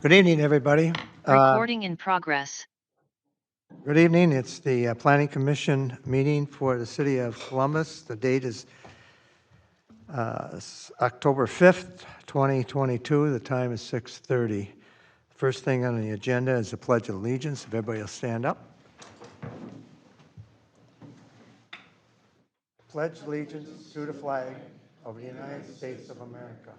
Good evening, everybody. Recording in progress. Good evening. It's the Planning Commission meeting for the City of Columbus. The date is October 5th, 2022. The time is 6:30. First thing on the agenda is the Pledge of Allegiance. If everybody will stand up. Pledge allegiance to the flag of the United States of America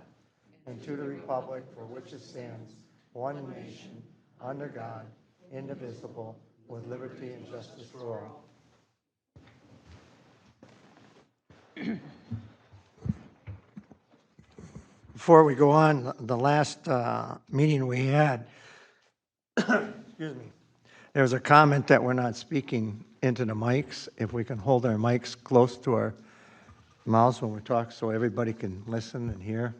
and to the republic for which it stands, one nation, under God, indivisible, with liberty and justice for all. Before we go on, the last meeting we had, excuse me, there was a comment that we're not speaking into the mics. If we can hold our mics close to our mouths when we talk so everybody can listen and hear.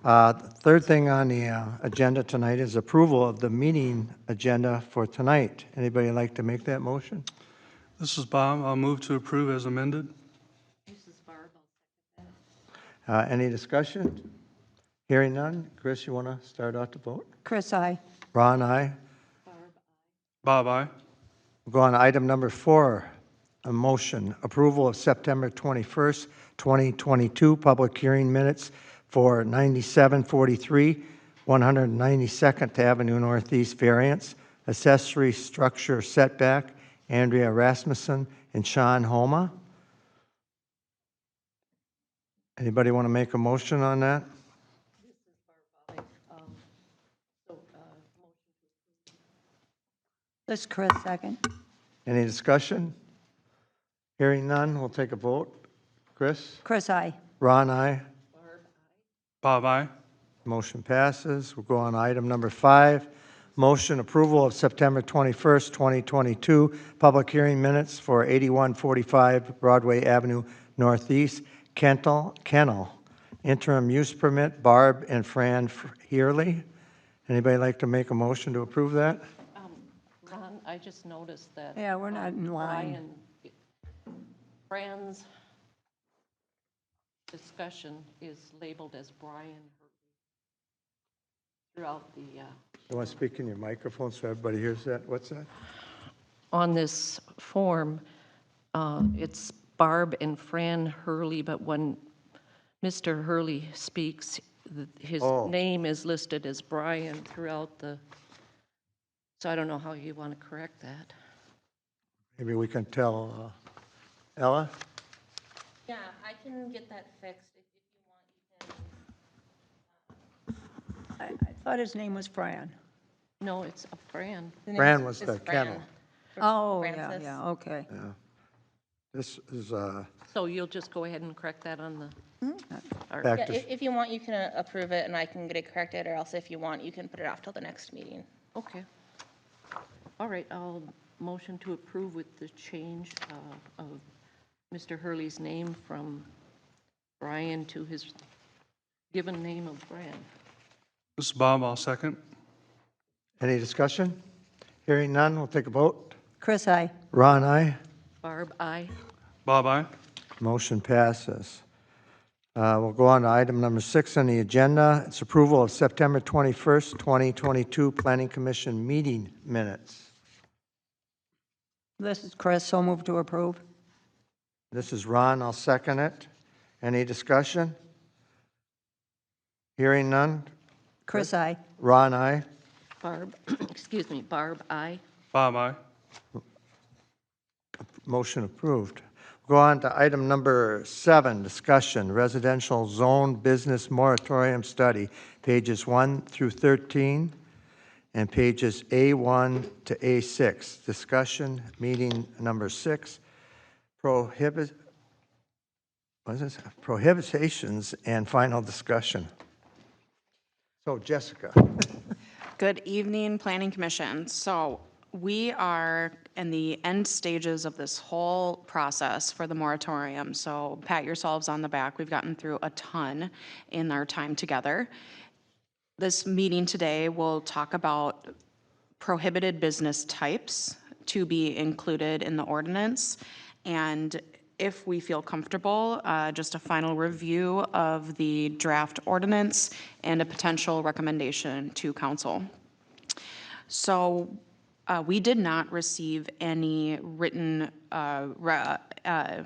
The third thing on the agenda tonight is approval of the meeting agenda for tonight. Anybody like to make that motion? This is Bob. I'll move to approve as amended. Any discussion? Hearing none. Chris, you want to start out the vote? Chris, aye. Ron, aye. Bob, aye. We'll go on to item number 4, a motion, approval of September 21st, 2022, public hearing minutes for 9743 192nd Avenue Northeast variance, accessory structure setback, Andrea Rasmussen and Sean Homa. Anybody want to make a motion on that? This Chris, second. Any discussion? Hearing none, we'll take a vote. Chris? Chris, aye. Ron, aye. Bob, aye. Motion passes. We'll go on to item number 5, motion approval of September 21st, 2022, public hearing minutes for 8145 Broadway Avenue Northeast, Kennel, interim use permit, Barb and Fran Heerly. Anybody like to make a motion to approve that? Ron, I just noticed that. Yeah, we're not in line. Fran's discussion is labeled as Brian throughout the, You want to speak in your microphone so everybody hears that? What's that? on this form, it's Barb and Fran Hurley, but when Mr. Hurley speaks, his name is listed as Brian throughout the, so I don't know how you want to correct that. Maybe we can tell Ella? Yeah, I can get that fixed if you want. I thought his name was Fran. No, it's a Fran. Fran was the kennel. Oh, Francis. yeah, okay. Yeah. This is So you'll just go ahead and correct that on the, or- back Yeah, to, if you want, you can approve it and I can get it corrected, or else if you want, you can put it off till the next meeting. okay. All right, I'll motion to approve with the change of Mr. Hurley's name from Brian to his given name of Fran. This is Bob. I'll second. any discussion? Hearing none, we'll take a vote. Chris, aye. Ron, aye. Barb, aye. Bob, aye. Motion passes. We'll go on to item number 6 on the agenda. It's approval of September 21st, 2022 Planning Commission meeting minutes. This is Chris, so move to approve. This is Ron, I'll second it. Any discussion? Hearing none. Chris, aye. Ron, aye. Barb, excuse me, Barb, aye. Bob, aye. Motion approved. Go on to item number 7, discussion, residential zone business moratorium study, pages 1 through 13, and pages A1 to A6. Discussion, meeting number 6, prohibitions and final discussion. So, Jessica. Good evening, Planning Commission. So we are in the end stages of this whole process for the moratorium. So pat yourselves on the back. We've gotten through a ton in our time together. This meeting today will talk about prohibited business types to be included in the ordinance. And if we feel comfortable, just a final review of the draft ordinance and a potential recommendation to council. So we did not receive any written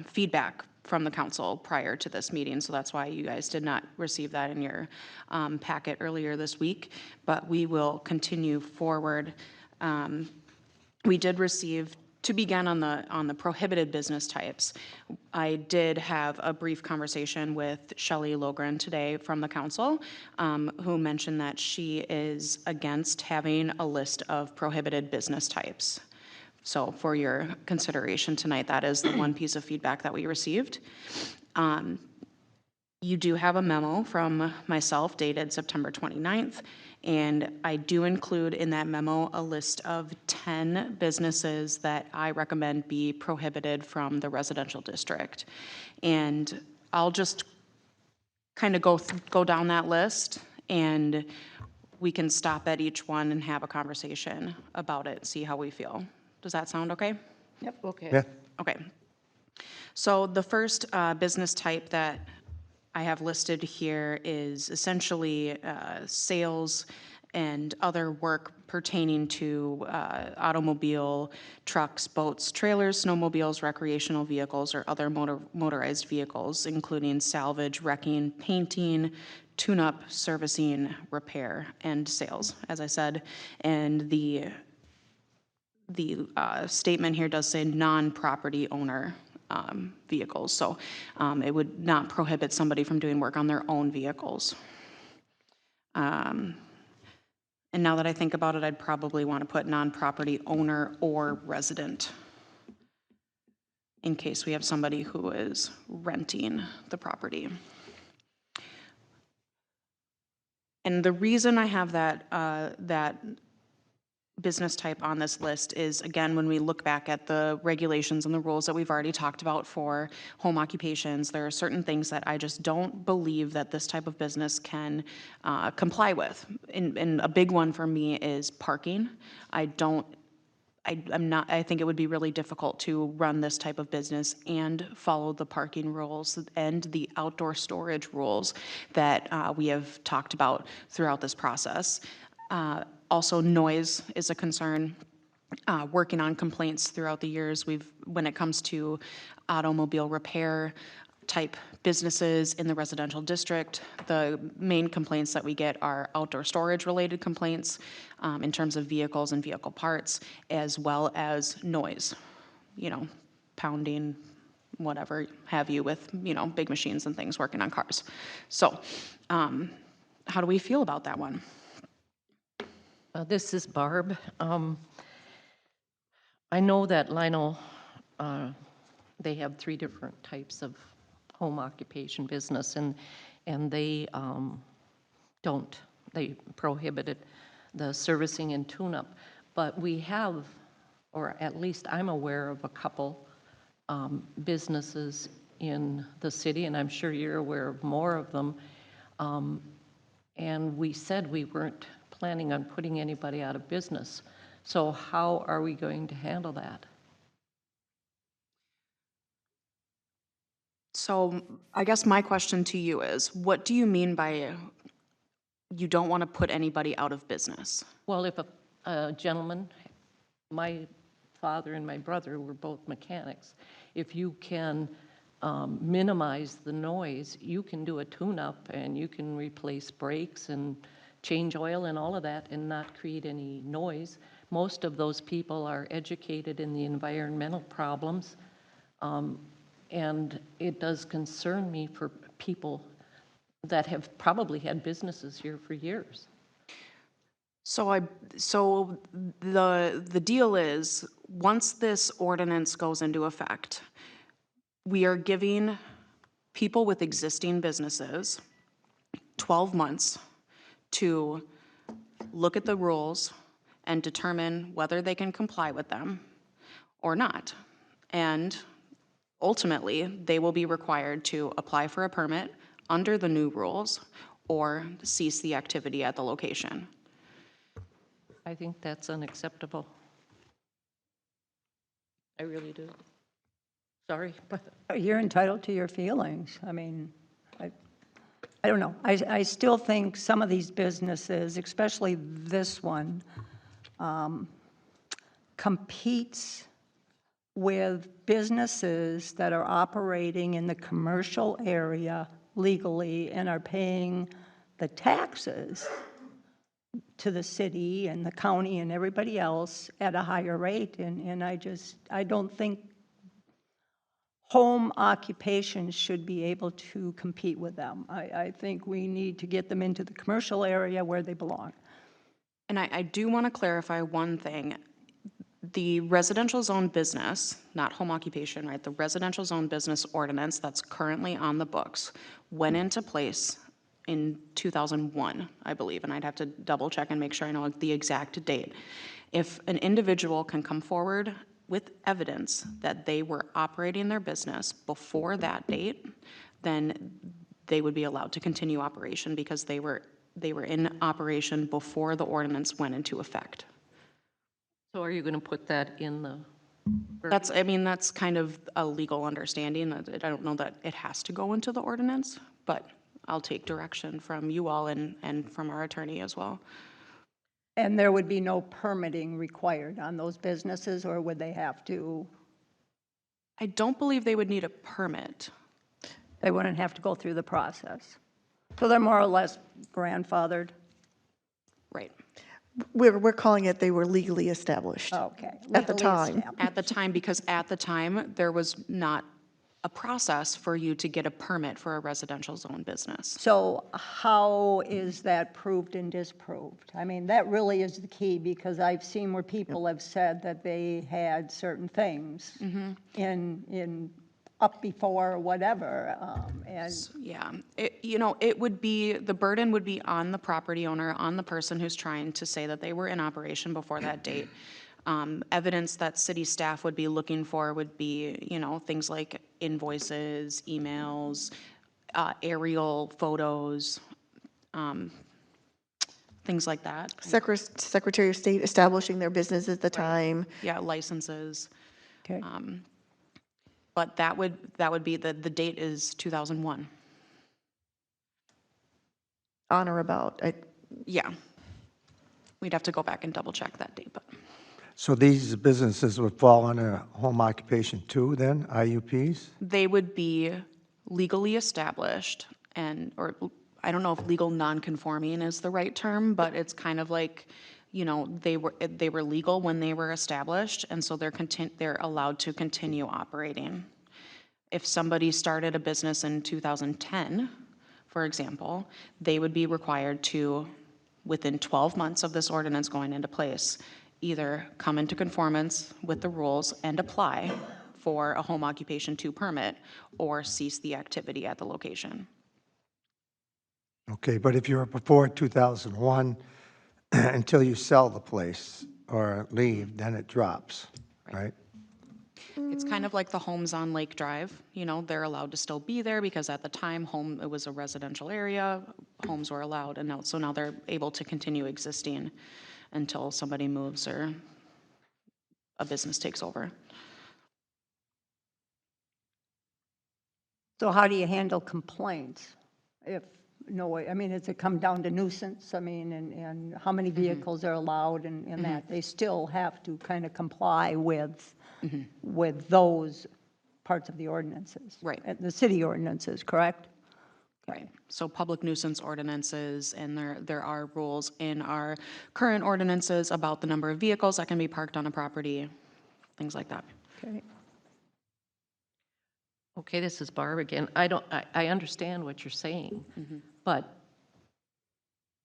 feedback from the council prior to this meeting, so that's why you guys did not receive that in your packet earlier this week, but we will continue forward. We did receive, to begin on the prohibited business types, I did have a brief conversation with Shelley Logren today from the council, who mentioned that she is against having a list of prohibited business types. So for your consideration tonight, that is the one piece of feedback that we received. You do have a memo from myself dated September 29th, and I do include in that memo a list of 10 businesses that I recommend be prohibited from the residential district. And I'll just kind of go down that list, and we can stop at each one and have a conversation about it, see how we feel. Does that sound okay? Yep, okay. Yeah. Okay. So the first business type that I have listed here is essentially sales and other work pertaining to automobile, trucks, boats, trailers, snowmobiles, recreational vehicles, or other motorized vehicles, including salvage, wrecking, painting, tune-up, servicing, repair, and sales, as I said. And the statement here does say non-property owner vehicles, so it would not prohibit somebody from doing work on their own vehicles. And now that I think about it, I'd probably want to put non-property owner or resident in case we have somebody who is renting the property. And the reason I have that business type on this list is, again, when we look back at the regulations and the rules that we've already talked about for home occupations, there are certain things that I just don't believe that this type of business can comply with. And a big one for me is parking. I think it would be really difficult to run this type of business and follow the parking rules and the outdoor storage rules that we have talked about throughout this process. Also, noise is a concern. Working on complaints throughout the years, when it comes to automobile repair type businesses in the residential district, the main complaints that we get are outdoor storage related complaints in terms of vehicles and vehicle parts, as well as noise, pounding, whatever have you, with, big machines and things working on cars. So how do we feel about that one? This is Barb. I know that Lionel, they have 3 different types of home occupation business, and they they prohibited the servicing and tune-up. But we have, or at least I'm aware of a couple businesses in the city, and I'm sure you're aware of more of them. And we said we weren't planning on putting anybody out of business. So how are we going to handle that? So I guess my question to you is, what do you mean by you don't want to put anybody out of business? Well, if a gentleman, my father and my brother were both mechanics, if you can minimize the noise, you can do a tune-up and you can replace brakes and change oil and all of that and not create any noise. Most of those people are educated in the environmental problems, and it does concern me for people that have probably had businesses here for years. So the deal is, once this ordinance goes into effect, we are giving people with existing businesses 12 months to look at the rules and determine whether they can comply with them or not. And ultimately, they will be required to apply for a permit under the new rules or cease the activity at the location. I think that's unacceptable. I really do. Sorry, but You're entitled to your feelings. I mean, I don't know. I still think some of these businesses, especially this one, competes with businesses that are operating in the commercial area legally and are paying the taxes to the city and the county and everybody else at a higher rate. And I don't think home occupations should be able to compete with them. I think we need to get them into the commercial area where they belong. And I do want to clarify one thing. The residential zone business, not home occupation, right? The residential zone business ordinance that's currently on the books went into place in 2001, I believe, and I'd have to double check and make sure I know the exact date. If an individual can come forward with evidence that they were operating their business before that date, then they would be allowed to continue operation because they were in operation before the ordinance went into effect. so are you going to put that in the? That's kind of a legal understanding. I don't know that it has to go into the ordinance, but I'll take direction from you all and from our attorney as well. And there would be no permitting required on those businesses, or would they have to? I don't believe they would need a permit. They wouldn't have to go through the process. So they're more or less grandfathered? Right. We're calling it they were legally established. Okay. At the Legally time. established. At the time, because at the time, there was not a process for you to get a permit for a residential zone business. So how is that proved and disproved? I mean, that really is the key, because I've seen where people have said that they had certain things in up before or whatever, and Yeah, it would be, the burden would be on the property owner, on the person who's trying to say that they were in operation before that date. Evidence that city staff would be looking for would be, things like invoices, emails, aerial photos, things like that. Secretary of State establishing their business at the time. Yeah, licenses. okay. But that would be, the date is 2001. On or about. Yeah. We'd have to go back and double check that date, but. So these businesses would fall under home occupation too, then, IUPs? They would be legally established or I don't know if legal non-conforming is the right term, but it's kind of like, they were legal when they were established, and so they're allowed to continue operating. If somebody started a business in 2010, for example, they would be required to, within 12 months of this ordinance going into place, either come into conformance with the rules and apply for a home occupation 2 permit or cease the activity at the location. Okay, but if you were before 2001, until you sell the place or leave, then it drops, right? It's kind of like the homes on Lake Drive, they're allowed to still be there because at the time, it was a residential area, homes were allowed, and now they're able to continue existing until somebody moves or a business takes over. So how do you handle complaints? If, no way, I mean, does it come down to nuisance? I mean, and how many vehicles are allowed and that? They still have to kind of comply with those parts of the ordinances. Right. The city ordinances, correct? Right. So public nuisance ordinances, and there are rules in our current ordinances about the number of vehicles that can be parked on a property, things like that. Okay. Okay, this is Barb again. I understand what you're saying, but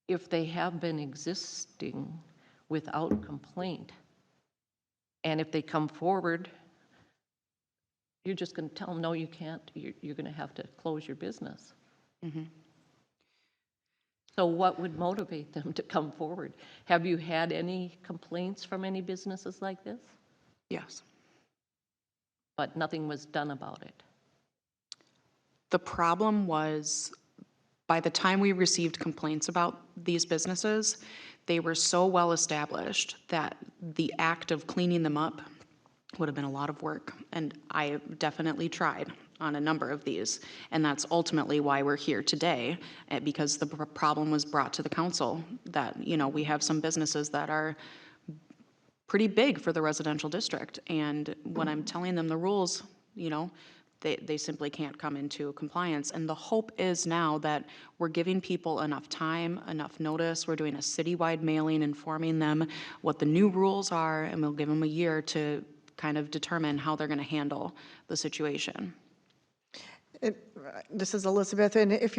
if they have been existing without complaint, and if they come forward, you're just going to tell them, no, you can't, you're going to have to close your business. So what would motivate them to come forward? Have you had any complaints from any businesses like this? Yes. But nothing was done about it? The problem was, by the time we received complaints about these businesses, they were so well established that the act of cleaning them up would have been a lot of work. And I definitely tried on a number of these. And that's ultimately why we're here today, because the problem was brought to the council that, we have some businesses that are pretty big for the residential district. And when I'm telling them the rules, they simply can't come into compliance. And the hope is now that we're giving people enough time, enough notice. We're doing a citywide mailing, informing them what the new rules are, and we'll give them a year to kind of determine how they're going to handle the situation. This is Elizabeth, and if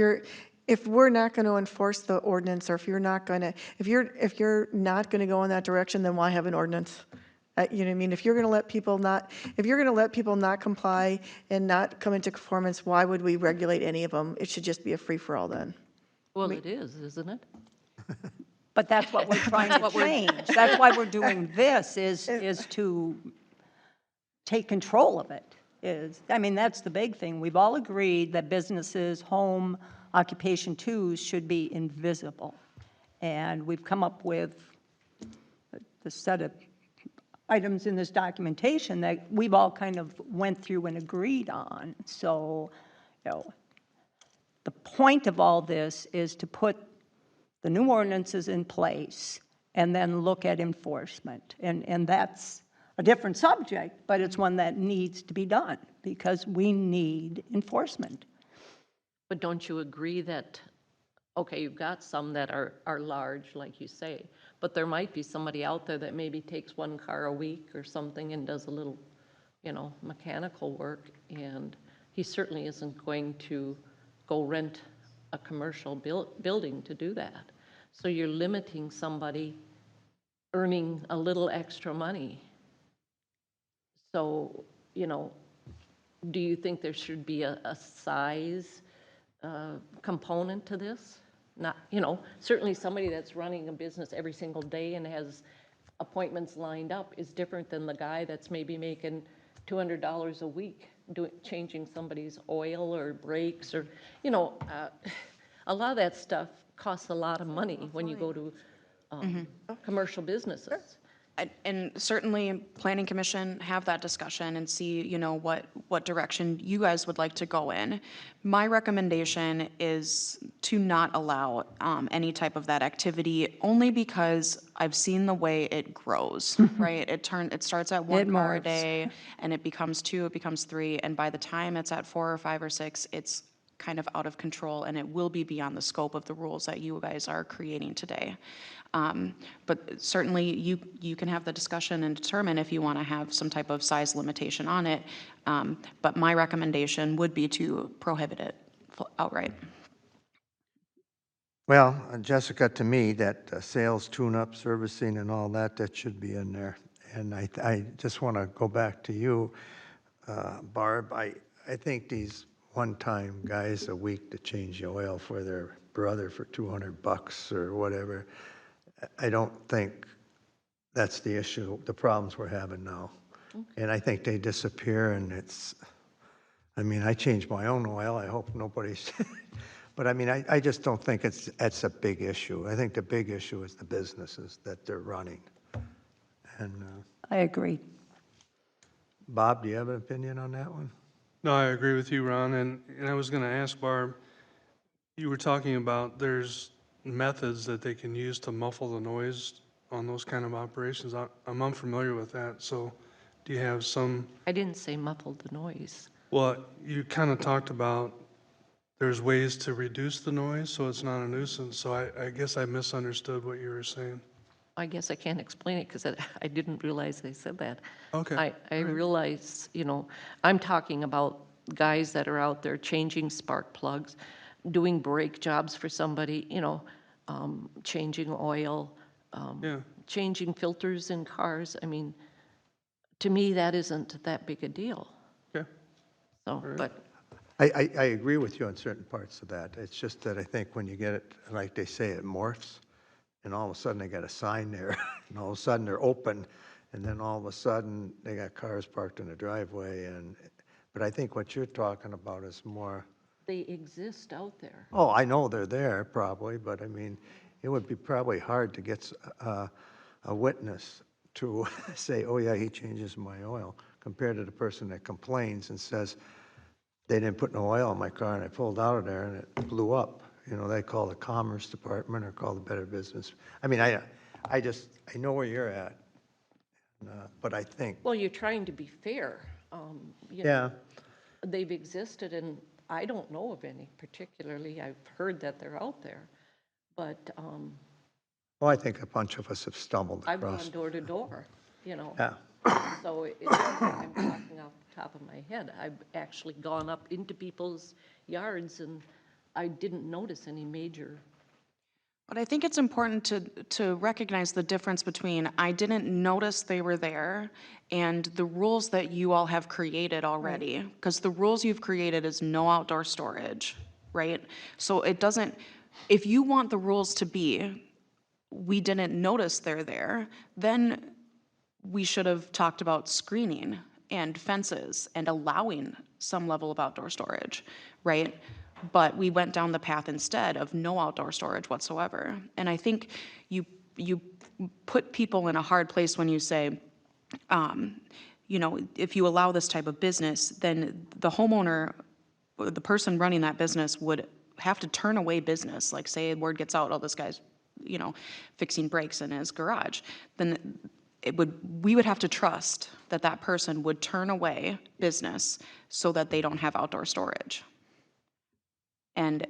we're not going to enforce the ordinance, or if you're not going to go in that direction, then why have an ordinance? You know what I mean? If you're going to let people not comply and not come into conformance, why would we regulate any of them? It should just be a free-for-all then. Well, it is, isn't it? But that's what we're trying to change. That's why we're doing this, is to take control of it. That's the big thing. We've all agreed that businesses, home, occupation twos should be invisible. And we've come up with the set of items in this documentation that we've all kind of went through and agreed on. So, the point of all this is to put the new ordinances in place and then look at enforcement. And that's a different subject, but it's one that needs to be done because we need enforcement. But don't you agree that, okay, you've got some that are large, like you say, but there might be somebody out there that maybe takes one car a week or something and does a little, mechanical work, and he certainly isn't going to go rent a commercial building to do that. So you're limiting somebody earning a little extra money. So, do you think there should be a size component to this? Not, certainly somebody that's running a business every single day and has appointments lined up is different than the guy that's maybe making $200 a week changing somebody's oil or brakes or, a lot of that stuff costs a lot of money when you go to commercial businesses. And certainly, Planning Commission, have that discussion and see, what direction you guys would like to go in. My recommendation is to not allow any type of that activity, only because I've seen the way it grows, right? It starts at one car a morphs. day, and it becomes 2, it becomes 3, and by the time it's at 4 or 5 or 6, it's kind of out of control, and it will be beyond the scope of the rules that you guys are creating today. But certainly, you can have the discussion and determine if you want to have some type of size limitation on it. But my recommendation would be to prohibit it outright. Well, Jessica, to me, that sales, tune-up, servicing, and all that should be in there. And I just want to go back to you, Barb. I think these one-time guys a week to change the oil for their brother for $200 or whatever, I don't think that's the issue, the problems we're having now. And I think they disappear, and I change my own oil. I hope nobody's, but I just don't think it's a big issue. I think the big issue is the businesses that they're running. And I agree. Bob, do you have an opinion on that one? No, I agree with you, Ron, and I was going to ask Barb, you were talking about there's methods that they can use to muffle the noise on those kind of operations. I'm unfamiliar with that, so do you have some? I didn't say muffled the noise. Well, you kind of talked about there's ways to reduce the noise so it's not a nuisance, so I guess I misunderstood what you were saying. I guess I can't explain it because I didn't realize they said that. Okay. I realize, I'm talking about guys that are out there changing spark plugs, doing brake jobs for somebody, changing oil, changing filters in cars. To me, that isn't that big a deal. Okay. So, but I agree with you on certain parts of that. It's just that I think when you get it, like they say, it morphs, and all of a sudden they got a sign there, and all of a sudden they're open, and then all of a sudden they got cars parked in the driveway. But I think what you're talking about is more. they exist out there. Oh, I know they're there probably, but it would be probably hard to get a witness to say, oh yeah, he changes my oil, compared to the person that complains and says, they didn't put no oil in my car and I pulled out of there and it blew up. You know, they call the Commerce Department or call the Better Business. I mean, I know where you're at, but I think, Well, you're trying to be fair. You know, yeah, they've existed, and I don't know of any particularly. I've heard that they're out there, but well, I think a bunch of us have stumbled I've gone across. door to door, you know. Yeah, So it's not like I'm talking off the top of my head. I've actually gone up into people's yards, and I didn't notice any major. But I think it's important to recognize the difference between I didn't notice they were there and the rules that you all have created already. Because the rules you've created is no outdoor storage, right? So it doesn't, if you want the rules to be, we didn't notice they're there, then we should have talked about screening and fences and allowing some level of outdoor storage, right? But we went down the path instead of no outdoor storage whatsoever. And I think you put people in a hard place when you say, you know, if you allow this type of business, then the homeowner, or the person running that business would have to turn away business. Like say word gets out, oh, this guy's, you know, fixing brakes in his garage. Then we would have to trust that that person would turn away business so that they don't have outdoor storage. And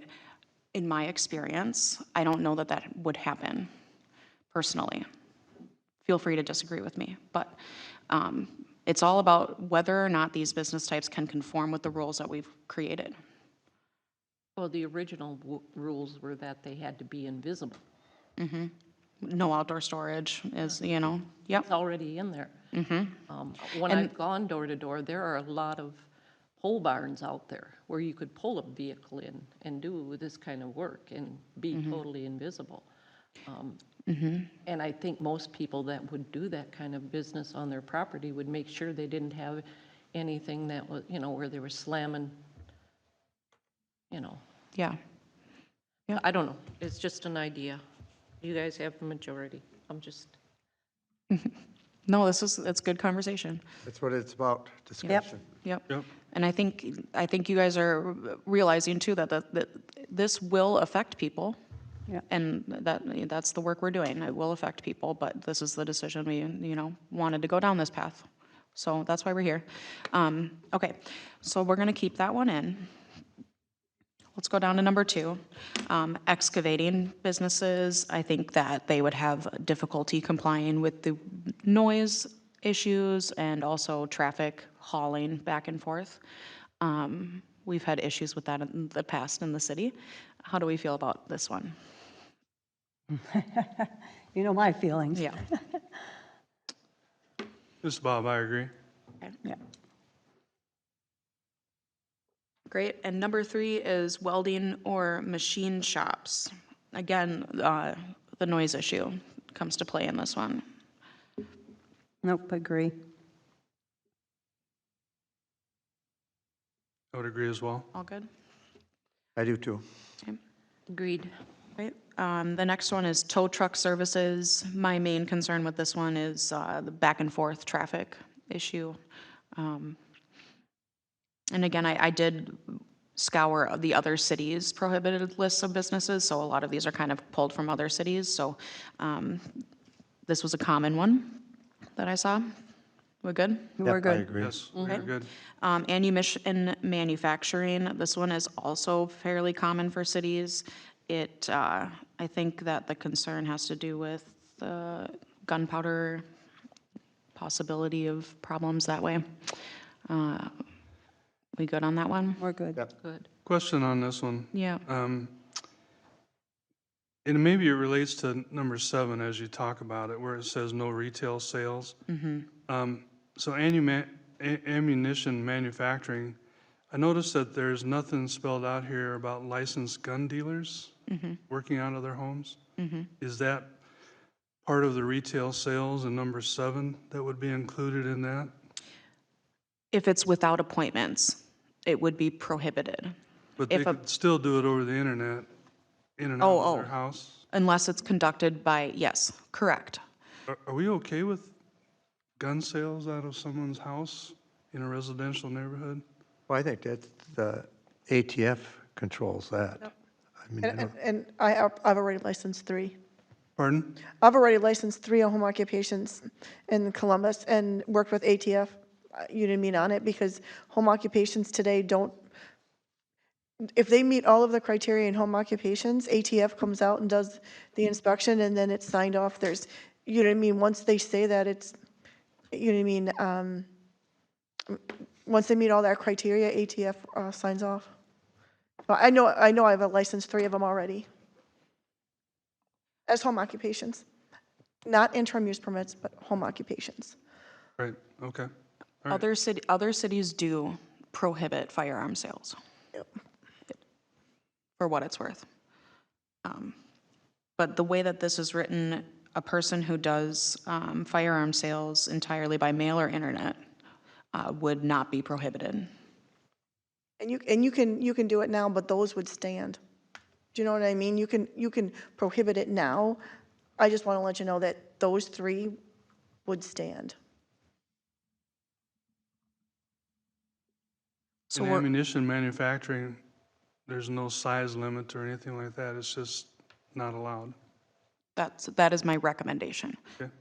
in my experience, I don't know that that would happen personally. Feel free to disagree with me, but it's all about whether or not these business types can conform with the rules that we've created. Well, the original rules were that they had to be invisible. No outdoor storage is, you know, yep. It's already in there. When I've gone door to door, there are a lot of pole barns out there where you could pull a vehicle in and do this kind of work and be totally invisible. And I think most people that would do that kind of business on their property would make sure they didn't have anything that was, you know, where they were slamming, you know. Yeah. I don't know. It's just an idea. You guys have the majority. I'm just. No, it's good conversation. that's what it's about, discussion. Yep. Yep. And I think you guys are realizing too that this will affect people. Yeah. And that's the work we're doing. It will affect people, but this is the decision we, you know, wanted to go down this path. So that's why we're here. Okay, so we're gonna keep that one in. Let's go down to number 2. Excavating businesses, I think that they would have difficulty complying with the noise issues and also traffic hauling back and forth. We've had issues with that in the past in the city. How do we feel about this one? You know my feelings. Yeah. This is Bob, I agree. Yeah. Great. And number 3 is welding or machine shops. Again, the noise issue comes to play in this one. Nope, agree. I would agree as well. All good? I do too. Okay. Agreed. Right. The next one is tow truck services. My main concern with this one is the back and forth traffic issue. And again, I did scour the other cities' prohibited lists of businesses, so a lot of these are kind of pulled from other cities. So this was a common one that I saw. We're good? We're I good. agree. Yes, we're good. Ammunition manufacturing, this one is also fairly common for cities. I think that the concern has to do with gunpowder, possibility of problems that way. We good on that one? We're good. Yep. Good. Question on this one. Yeah. And maybe it relates to number 7 as you talk about it, where it says no retail sales. So ammunition manufacturing, I noticed that there's nothing spelled out here about licensed gun dealers working out of their homes. Is that part of the retail sales in number 7 that would be included in that? If it's without appointments, it would be prohibited. But they If a- could still do it over the internet, in and out of their house? Unless it's conducted by, yes, correct. Are we okay with gun sales out of someone's house in a residential neighborhood? Well, I think that the ATF controls that. I mean, I don't- And I've already licensed 3. Pardon? I've already licensed 3 home occupations in Columbus and worked with ATF, you know what I mean, on it, because home occupations today don't, if they meet all of the criteria in home occupations, ATF comes out and does the inspection, and then it's signed off. There's, you know what I mean, once they say that it's, you know what I mean, once they meet all that criteria, ATF signs off. But I know I've licensed 3 of them already as home occupations. Not interim use permits, but home occupations. Right, okay. All right. Other cities do prohibit firearm sales. Yep. For what it's worth. But the way that this is written, a person who does firearm sales entirely by mail or internet would not be prohibited. And you can do it now, but those would stand. Do you know what I mean? You can prohibit it now. I just want to let you know that those 3 would stand. So In we're, ammunition manufacturing, there's no size limit or anything like that, it's just not allowed. that is my recommendation. Okay.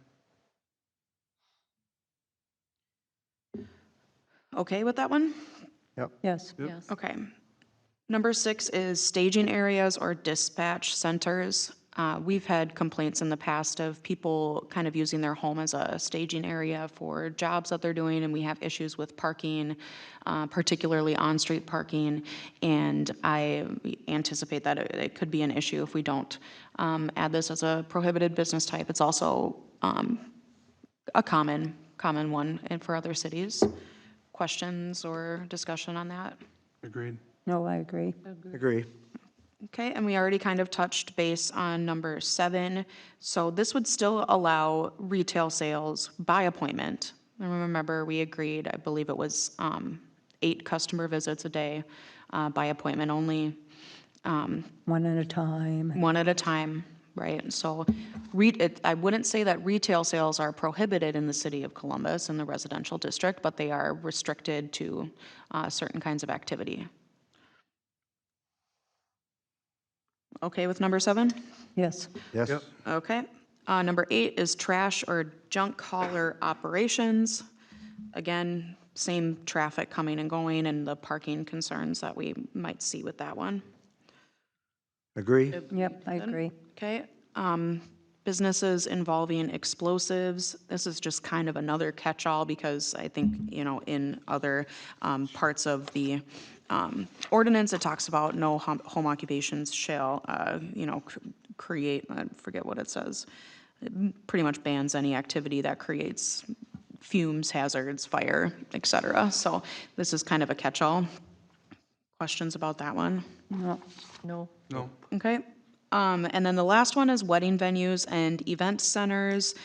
Okay with that one? Yes. Yes. Okay. Number 6 is staging areas or dispatch centers. We've had complaints in the past of people kind of using their home as a staging area for jobs that they're doing, and we have issues with parking, particularly on-street parking, and I anticipate that it could be an issue if we don't add this as a prohibited business type. It's also a common one and for other cities. Questions or discussion on that? Agreed. No, I agree. Agree. Okay, and we already kind of touched base on number 7. So this would still allow retail sales by appointment. And remember, we agreed, I believe it was 8 customer visits a day by appointment only, One at a time. one at a time, right? So I wouldn't say that retail sales are prohibited in the city of Columbus in the residential district, but they are restricted to certain kinds of activity. Okay with number 7? Yes. Yes? Yep. Okay. Number 8 is trash or junk hauler operations. Again, same traffic coming and going and the parking concerns that we might see with that one. Agree? Yep, I agree. Okay. Businesses involving explosives. This is just kind of another catch-all because I think, in other parts of the ordinance, it talks about no home occupations shall, create, I forget what it says. It pretty much bans any activity that creates fumes, hazards, fire, et cetera. So this is kind of a catch-all. Questions about that one? No. No. No. Okay. And then the last one is wedding venues and event centers.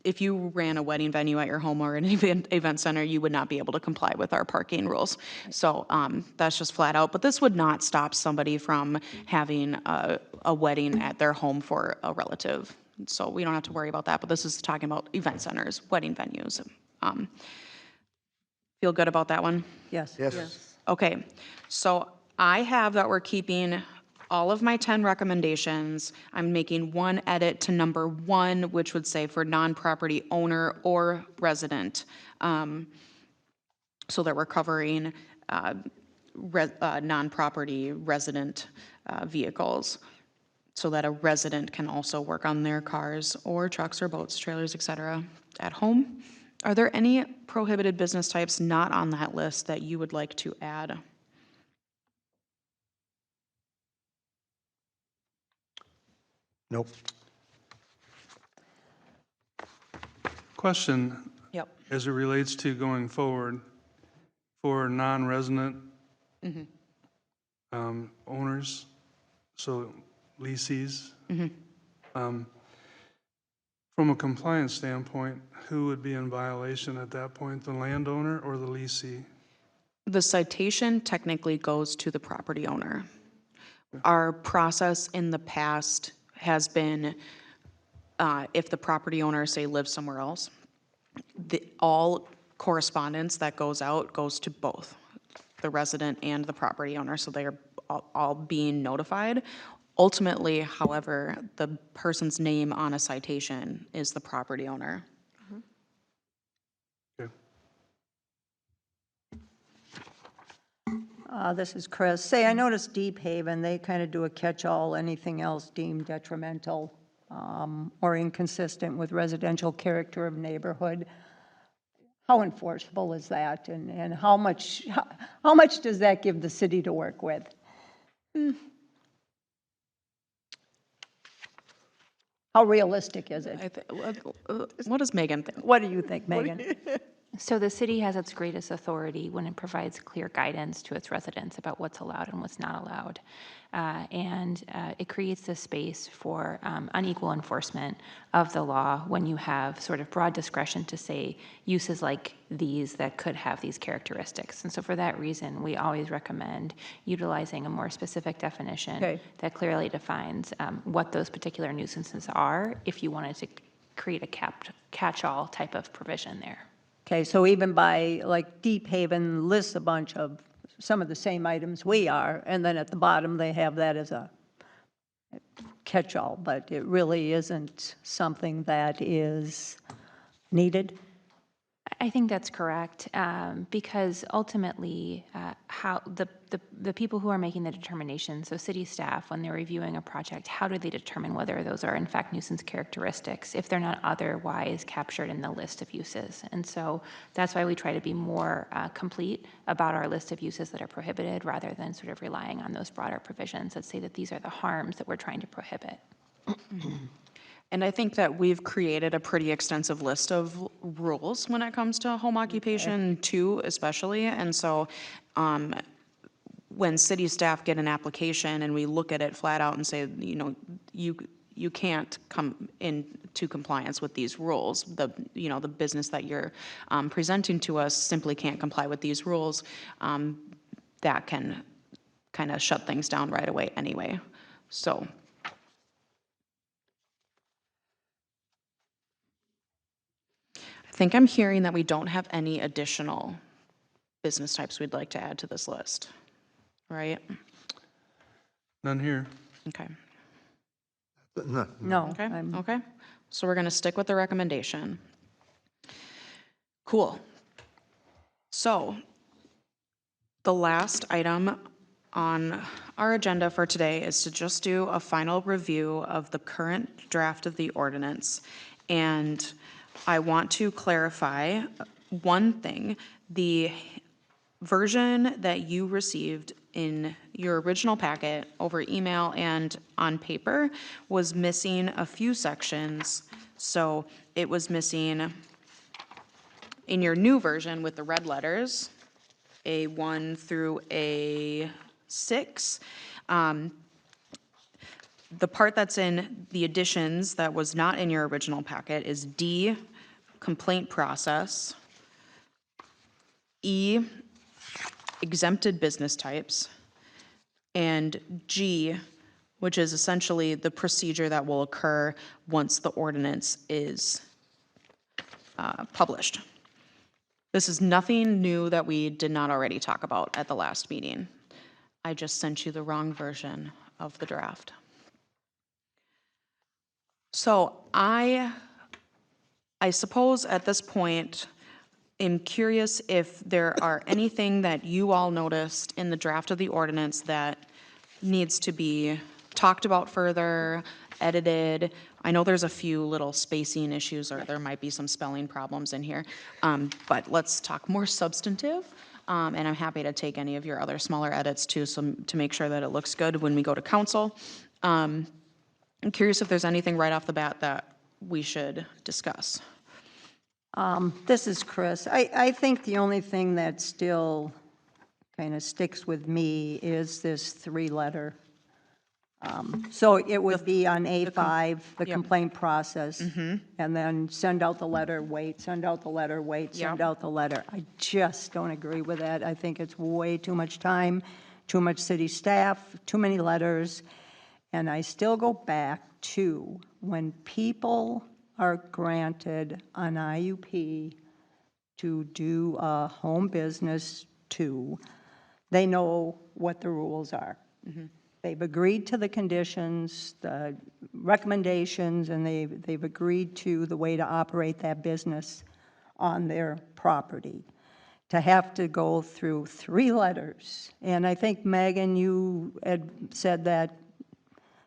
If you ran a wedding venue at your home or an event center, you would not be able to comply with our parking rules. So that's just flat out. But this would not stop somebody from having a wedding at their home for a relative. So we don't have to worry about that. But this is talking about event centers, wedding venues. Feel good about that one? Yes. Yes. Okay, so I have that we're keeping all of my 10 recommendations. I'm making one edit to number 1, which would say for non-property owner or resident. So that we're covering non-property resident vehicles. So that a resident can also work on their cars or trucks or boats, trailers, et cetera, at home. Are there any prohibited business types not on that list that you would like to add? Nope. Question, Yep. as it relates to going forward for non-resident owners, so leasees. From a compliance standpoint, who would be in violation at that point, the landowner or the leasee? The citation technically goes to the property owner. Our process in the past has been, if the property owner, say, lives somewhere else, all correspondence that goes out goes to both the resident and the property owner, so they are all being notified. Ultimately, however, the person's name on a citation is the property owner. Okay. This is Chris. Say, I noticed Deep Haven, they kind of do a catch-all, anything else deemed detrimental or inconsistent with residential character of neighborhood. How enforceable is that, and how much does that give the city to work with? How realistic is it? What does Megan think? What do you think, Megan? So the city has its greatest authority when it provides clear guidance to its residents about what's allowed and what's not allowed. And it creates this space for unequal enforcement of the law when you have sort of broad discretion to say uses like these that could have these characteristics. And so for that reason, we always recommend utilizing a more specific definition that clearly defines what those particular nuisances are if you wanted to create a catch-all type of provision there. Okay, so even by, like, Deep Haven lists a bunch of some of the same items we are, and then at the bottom, they have that as a catch-all, but it really isn't something that is needed. I think that's correct, because ultimately, how the people who are making the determination, so city staff, when they're reviewing a project, how do they determine whether those are in fact nuisance characteristics if they're not otherwise captured in the list of uses? And so that's why we try to be more complete about our list of uses that are prohibited, rather than sort of relying on those broader provisions that say that these are the harms that we're trying to prohibit. And I think that we've created a pretty extensive list of rules when it comes to home occupation too, especially. And so when city staff get an application and we look at it flat out and say, you know, you can't come into compliance with these rules. The business that you're presenting to us simply can't comply with these rules. That can kind of shut things down right away anyway. So. I think I'm hearing that we don't have any additional business types we'd like to add to this list, right? None here. Okay. No. Okay, okay. So we're gonna stick with the recommendation. Cool. So the last item on our agenda for today is to just do a final review of the current draft of the ordinance. And I want to clarify one thing. The version that you received in your original packet over email and on paper was missing a few sections. So it was missing in your new version with the red letters, A1 through A6. The part that's in the additions that was not in your original packet is D, complaint process, E, exempted business types, and G, which is essentially the procedure that will occur once the ordinance is published. This is nothing new that we did not already talk about at the last meeting. I just sent you the wrong version of the draft. So I suppose at this point, am curious if there are anything that you all noticed in the draft of the ordinance that needs to be talked about further, edited. I know there's a few little spacing issues, or there might be some spelling problems in here, but let's talk more substantive. And I'm happy to take any of your other smaller edits too, so to make sure that it looks good when we go to council. I'm curious if there's anything right off the bat that we should discuss. This is Chris. I think the only thing that still kind of sticks with me is this three-letter. So it would be on A5, the complaint process, and then send out the letter, wait, send out the letter, wait, send out the letter. I just don't agree with that. I think it's way too much time, too much city staff, too many letters. And I still go back to when people are granted an IUP to do a home business to, they know what the rules are. They've agreed to the conditions, the recommendations, and they've agreed to the way to operate that business on their property. To have to go through 3 letters, and I think, Megan, you had said that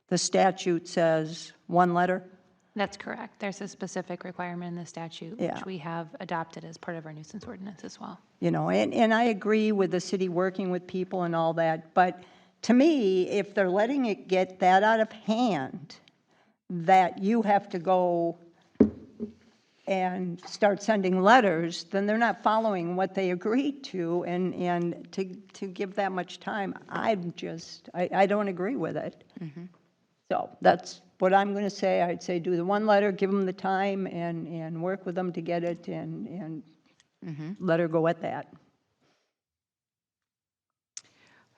the statute says 1 letter? That's correct. There's a specific requirement in the statute, Yeah. which we have adopted as part of our nuisance ordinance as well. You know, and I agree with the city working with people and all that, but to me, if they're letting it get that out of hand, that you have to go and start sending letters, then they're not following what they agreed to, and to give that much time, I don't agree with it. So that's what I'm going to say. I'd say do the 1 letter, give them the time, and work with them to get it, and let her go at that.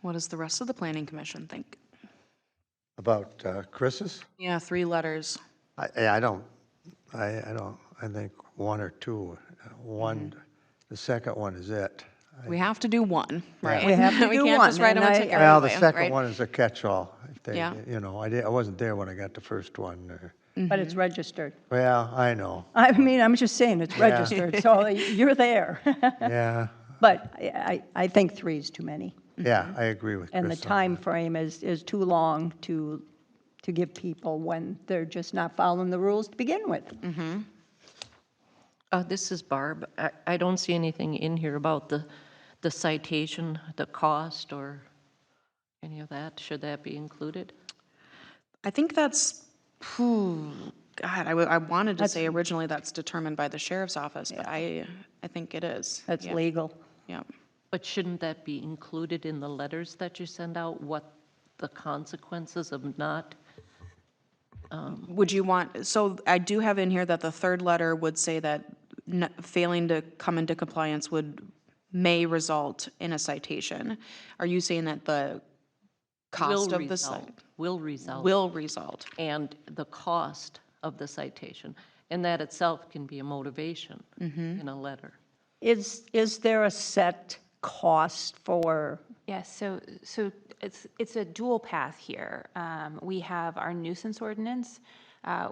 What does the rest of the planning commission think? About Chris's? Yeah, 3 letters. I don't, I think 1 or 2. One, the second one is it. We have to do 1, right? We have to We do can't one, just write them a and I- ticket Well, right the away, second right? one is a catch-all. If they, Yeah. you know, I wasn't there when I got the first one. But it's registered. Well, I know, I mean, I'm just saying, it's Yeah. registered, so you're there. yeah, But I think 3 is too many, yeah, I agree with Chris. and the on time that. frame is too long to give people when they're just not following the rules to begin with. This is Barb. I don't see anything in here about the citation, the cost, or any of that. Should that be included? I think that's, God, I wanted to say originally that's determined by the sheriff's office, but I think it is. That's Yeah. legal. Yeah. But shouldn't that be included in the letters that you send out, what the consequences of not? Would you want, so I do have in here that the 3rd letter would say that failing to come into compliance may result in a citation. Are you saying that the cost of the Will result. will result? And the cost of the citation. And that itself can be a motivation in a letter. Is there a set cost for, Yes, so it's a dual path here. We have our nuisance ordinance,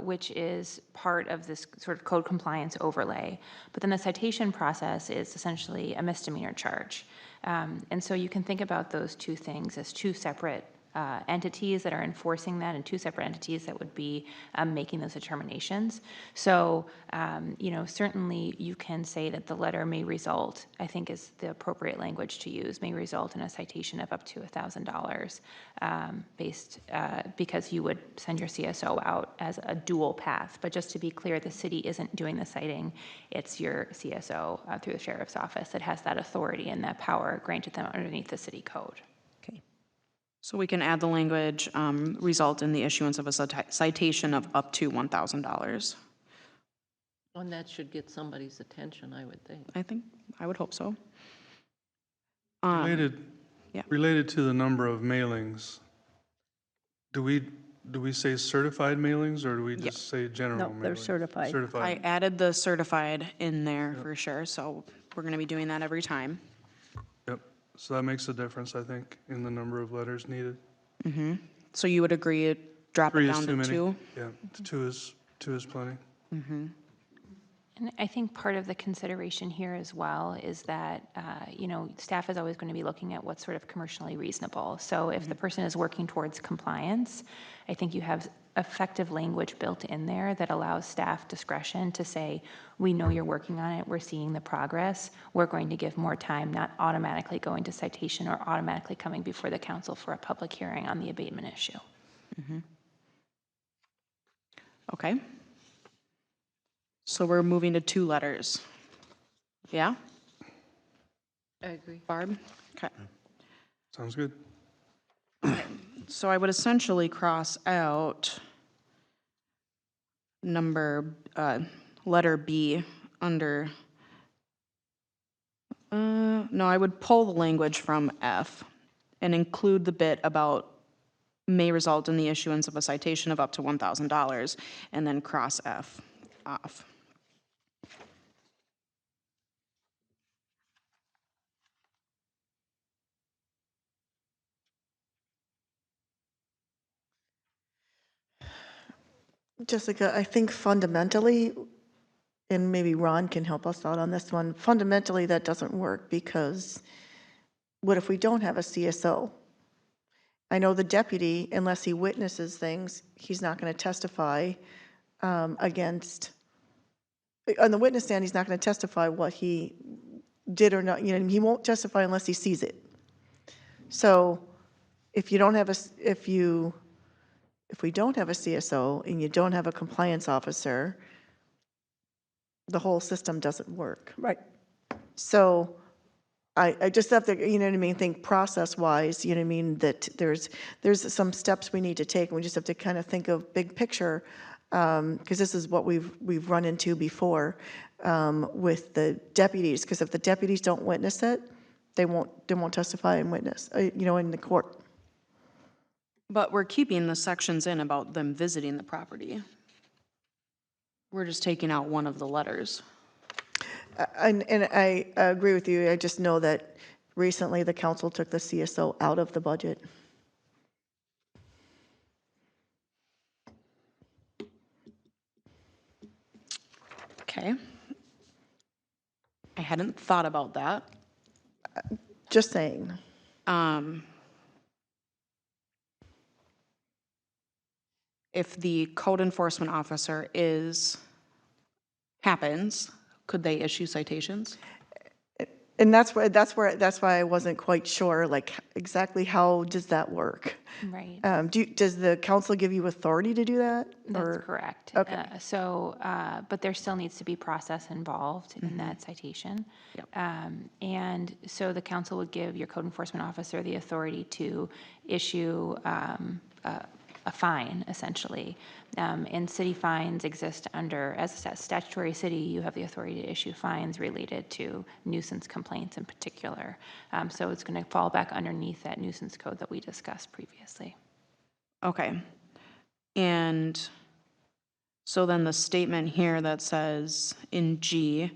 which is part of this sort of code compliance overlay. But then the citation process is essentially a misdemeanor charge. And so you can think about those 2 things as 2 separate entities that are enforcing that, and 2 separate entities that would be making those determinations. So, you know, certainly you can say that the letter may result, I think is the appropriate language to use, may result in a citation of up to $1,000 because you would send your CSO out as a dual path. But just to be clear, the city isn't doing the citing. It's your CSO through the sheriff's office that has that authority and that power granted them underneath the city code. So we can add the language, result in the issuance of a citation of up to $1,000. And that should get somebody's attention, I would think. I would hope so. Related, yeah. related to the number of mailings, do we say certified mailings, or do we just say general No, mailings? they're certified. I Certified. added the certified in there for sure, so we're gonna be doing that every time. Yep, so that makes a difference, I think, in the number of letters needed. So you would agree, drop it 3 down is to too many. 2? Yeah, 2 is plenty. And I think part of the consideration here as well is that, you know, staff is always going to be looking at what's sort of commercially reasonable. So if the person is working towards compliance, I think you have effective language built in there that allows staff discretion to say, we know you're working on it, we're seeing the progress, we're going to give more time, not automatically going to citation or automatically coming before the council for a public hearing on the abatement issue. Okay. So we're moving to 2 letters. Yeah, I agree. Barb? Okay. Sounds good. So I would essentially cross out letter B under, no, I would pull the language from F and include the bit about may result in the issuance of a citation of up to $1,000, and then cross F off. Jessica, I think fundamentally, and maybe Ron can help us out on this one, fundamentally, that doesn't work because what if we don't have a CSO? I know the deputy, unless he witnesses things, he's not going to testify against, on the witness stand, he's not going to testify what he did or not, he won't testify unless he sees it. So if you don't have a, if we don't have a CSO and you don't have a compliance officer, the whole system doesn't work. Right. So I just have to, think process-wise, that there's some steps we need to take, and we just have to kind of think of big picture, because this is what we've run into before with the deputies, because if the deputies don't witness it, they won't testify and witness, in the court. But we're keeping the sections in about them visiting the property. We're just taking out one of the letters. And I agree with you, I just know that recently the council took the CSO out of the budget. Okay. I hadn't thought about that. Just saying. If the code enforcement officer happens, could they issue citations? And that's why I wasn't quite sure, like, exactly how does that work? Right. Does the council give you authority to do that? That's correct. Okay. But there still needs to be process involved in that citation. And so the council would give your code enforcement officer the authority to issue a fine, essentially. And city fines exist under, as a statutory city, you have the authority to issue fines related to nuisance complaints in particular. So it's going to fall back underneath that nuisance code that we discussed previously. Okay. And so then the statement here that says in G,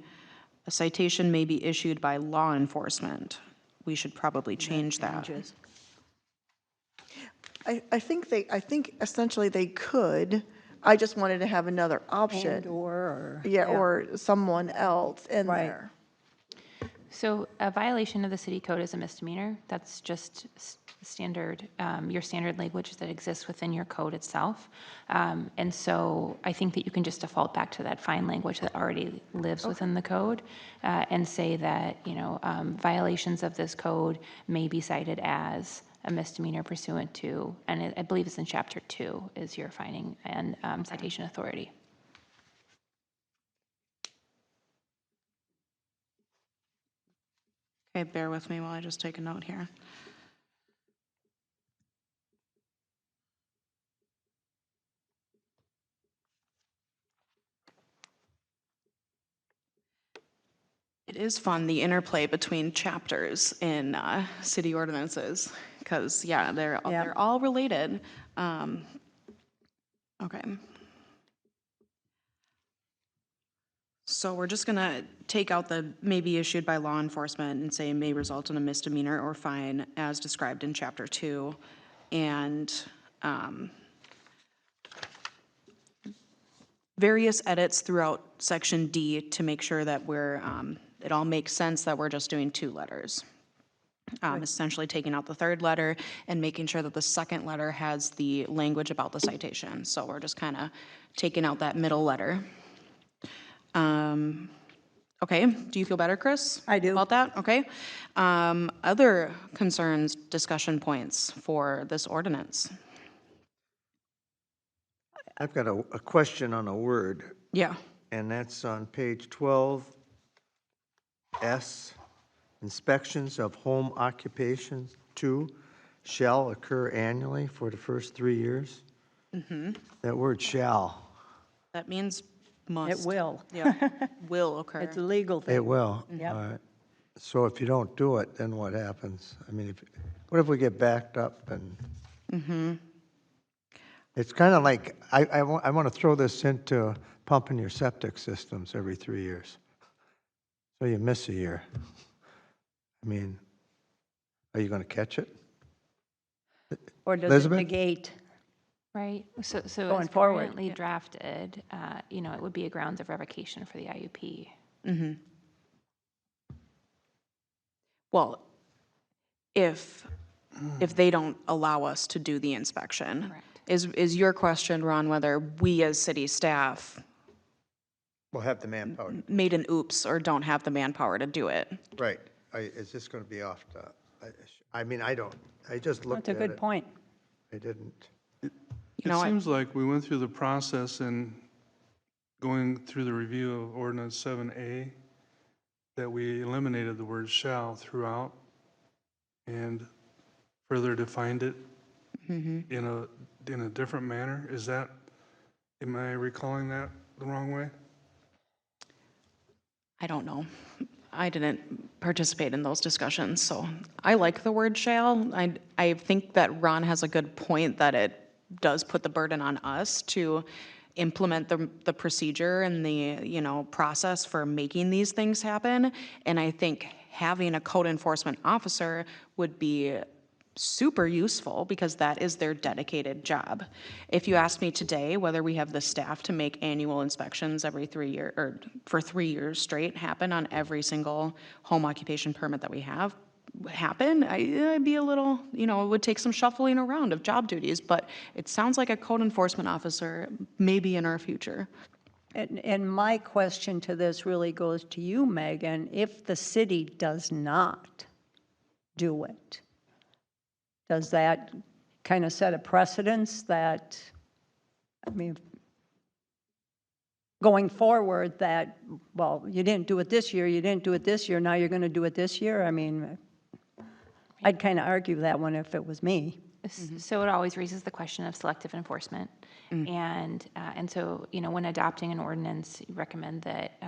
a citation may be issued by law enforcement. We should probably change that. I think essentially they could, I just wanted to have another option. And/or. Or someone else in Right. there. So a violation of the city code is a misdemeanor. That's just standard, your standard language that exists within your code itself. And so I think that you can just default back to that fine language that already lives within the code and say that, violations of this code may be cited as a misdemeanor pursuant to, and I believe it's in chapter 2 is your fining and citation authority. Okay, bear with me while I just take a note here. It is fun, the interplay between chapters in city ordinances, because, yeah, they're all related. Okay. So we're just going to take out the may be issued by law enforcement and say may result in a misdemeanor or fine as described in Chapter 2. And various edits throughout Section D to make sure that it all makes sense that we're just doing 2 letters. Essentially taking out the 3rd letter and making sure that the 2nd letter has the language about the citation. So we're just kind of taking out that middle letter. Okay, do you feel better, Chris? I do. About that? Okay. Other concerns, discussion points for this ordinance? I've got a question on a word, Yeah. and that's on page 12, S. Inspections of home occupations, 2, shall occur annually for the first 3 years. That word shall, That means must. It will. Yeah, will occur. It's a legal thing. it will. Yep. All right. So if you don't do it, then what happens? I mean, what if we get backed up and? It's kind of like, I want to throw this into pumping your septic systems every 3 years. So you miss a year. I mean, are you going to catch it? Or does it Elizabeth? negate? Right, so Going as forward, currently drafted, you know, it would be a grounds of revocation for the IUP. Well, if they don't allow us to do the inspection. Correct. Is your question, Ron, whether we as city staff We'll have the manpower. made an oops or don't have the manpower to do it? Right. Is this going to be off the, I mean, I don't, I just looked that's a at it. good point. I didn't. You It know, seems like we went through the process and going through the review of ordinance 7A, that we eliminated the word shall throughout and further defined it in a different manner. Is that, am I recalling that the wrong way? I don't know. I didn't participate in those discussions, so I like the word shall. I think that Ron has a good point that it does put the burden on us to implement the procedure and the, you know, process for making these things happen. And I think having a code enforcement officer would be super useful because that is their dedicated job. If you ask me today whether we have the staff to make annual inspections every 3 years, or for 3 years straight happen on every single home occupation permit that we have happen, I'd be a little, you know, it would take some shuffling around of job duties, but it sounds like a code enforcement officer may be in our future. And my question to this really goes to you, Megan. If the city does not do it, does that kind of set a precedence that, I mean, going forward that, well, you didn't do it this year, you didn't do it this year, now you're going to do it this year? I mean, I'd kind of argue that one if it was me. So it always raises the question of selective enforcement. And so, you know, when adopting an ordinance, you recommend that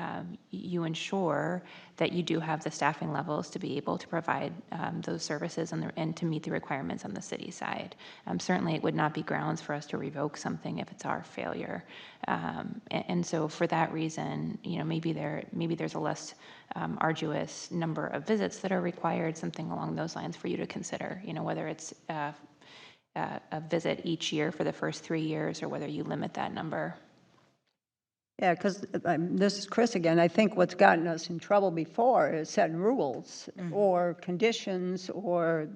you ensure that you do have the staffing levels to be able to provide those services and to meet the requirements on the city side. Certainly, it would not be grounds for us to revoke something if it's our failure. And so for that reason, you know, maybe there's a less arduous number of visits that are required, something along those lines for you to consider, you know, whether it's a visit each year for the first 3 years, or whether you limit that number. Yeah, because this is Chris again. I think what's gotten us in trouble before is setting rules or conditions or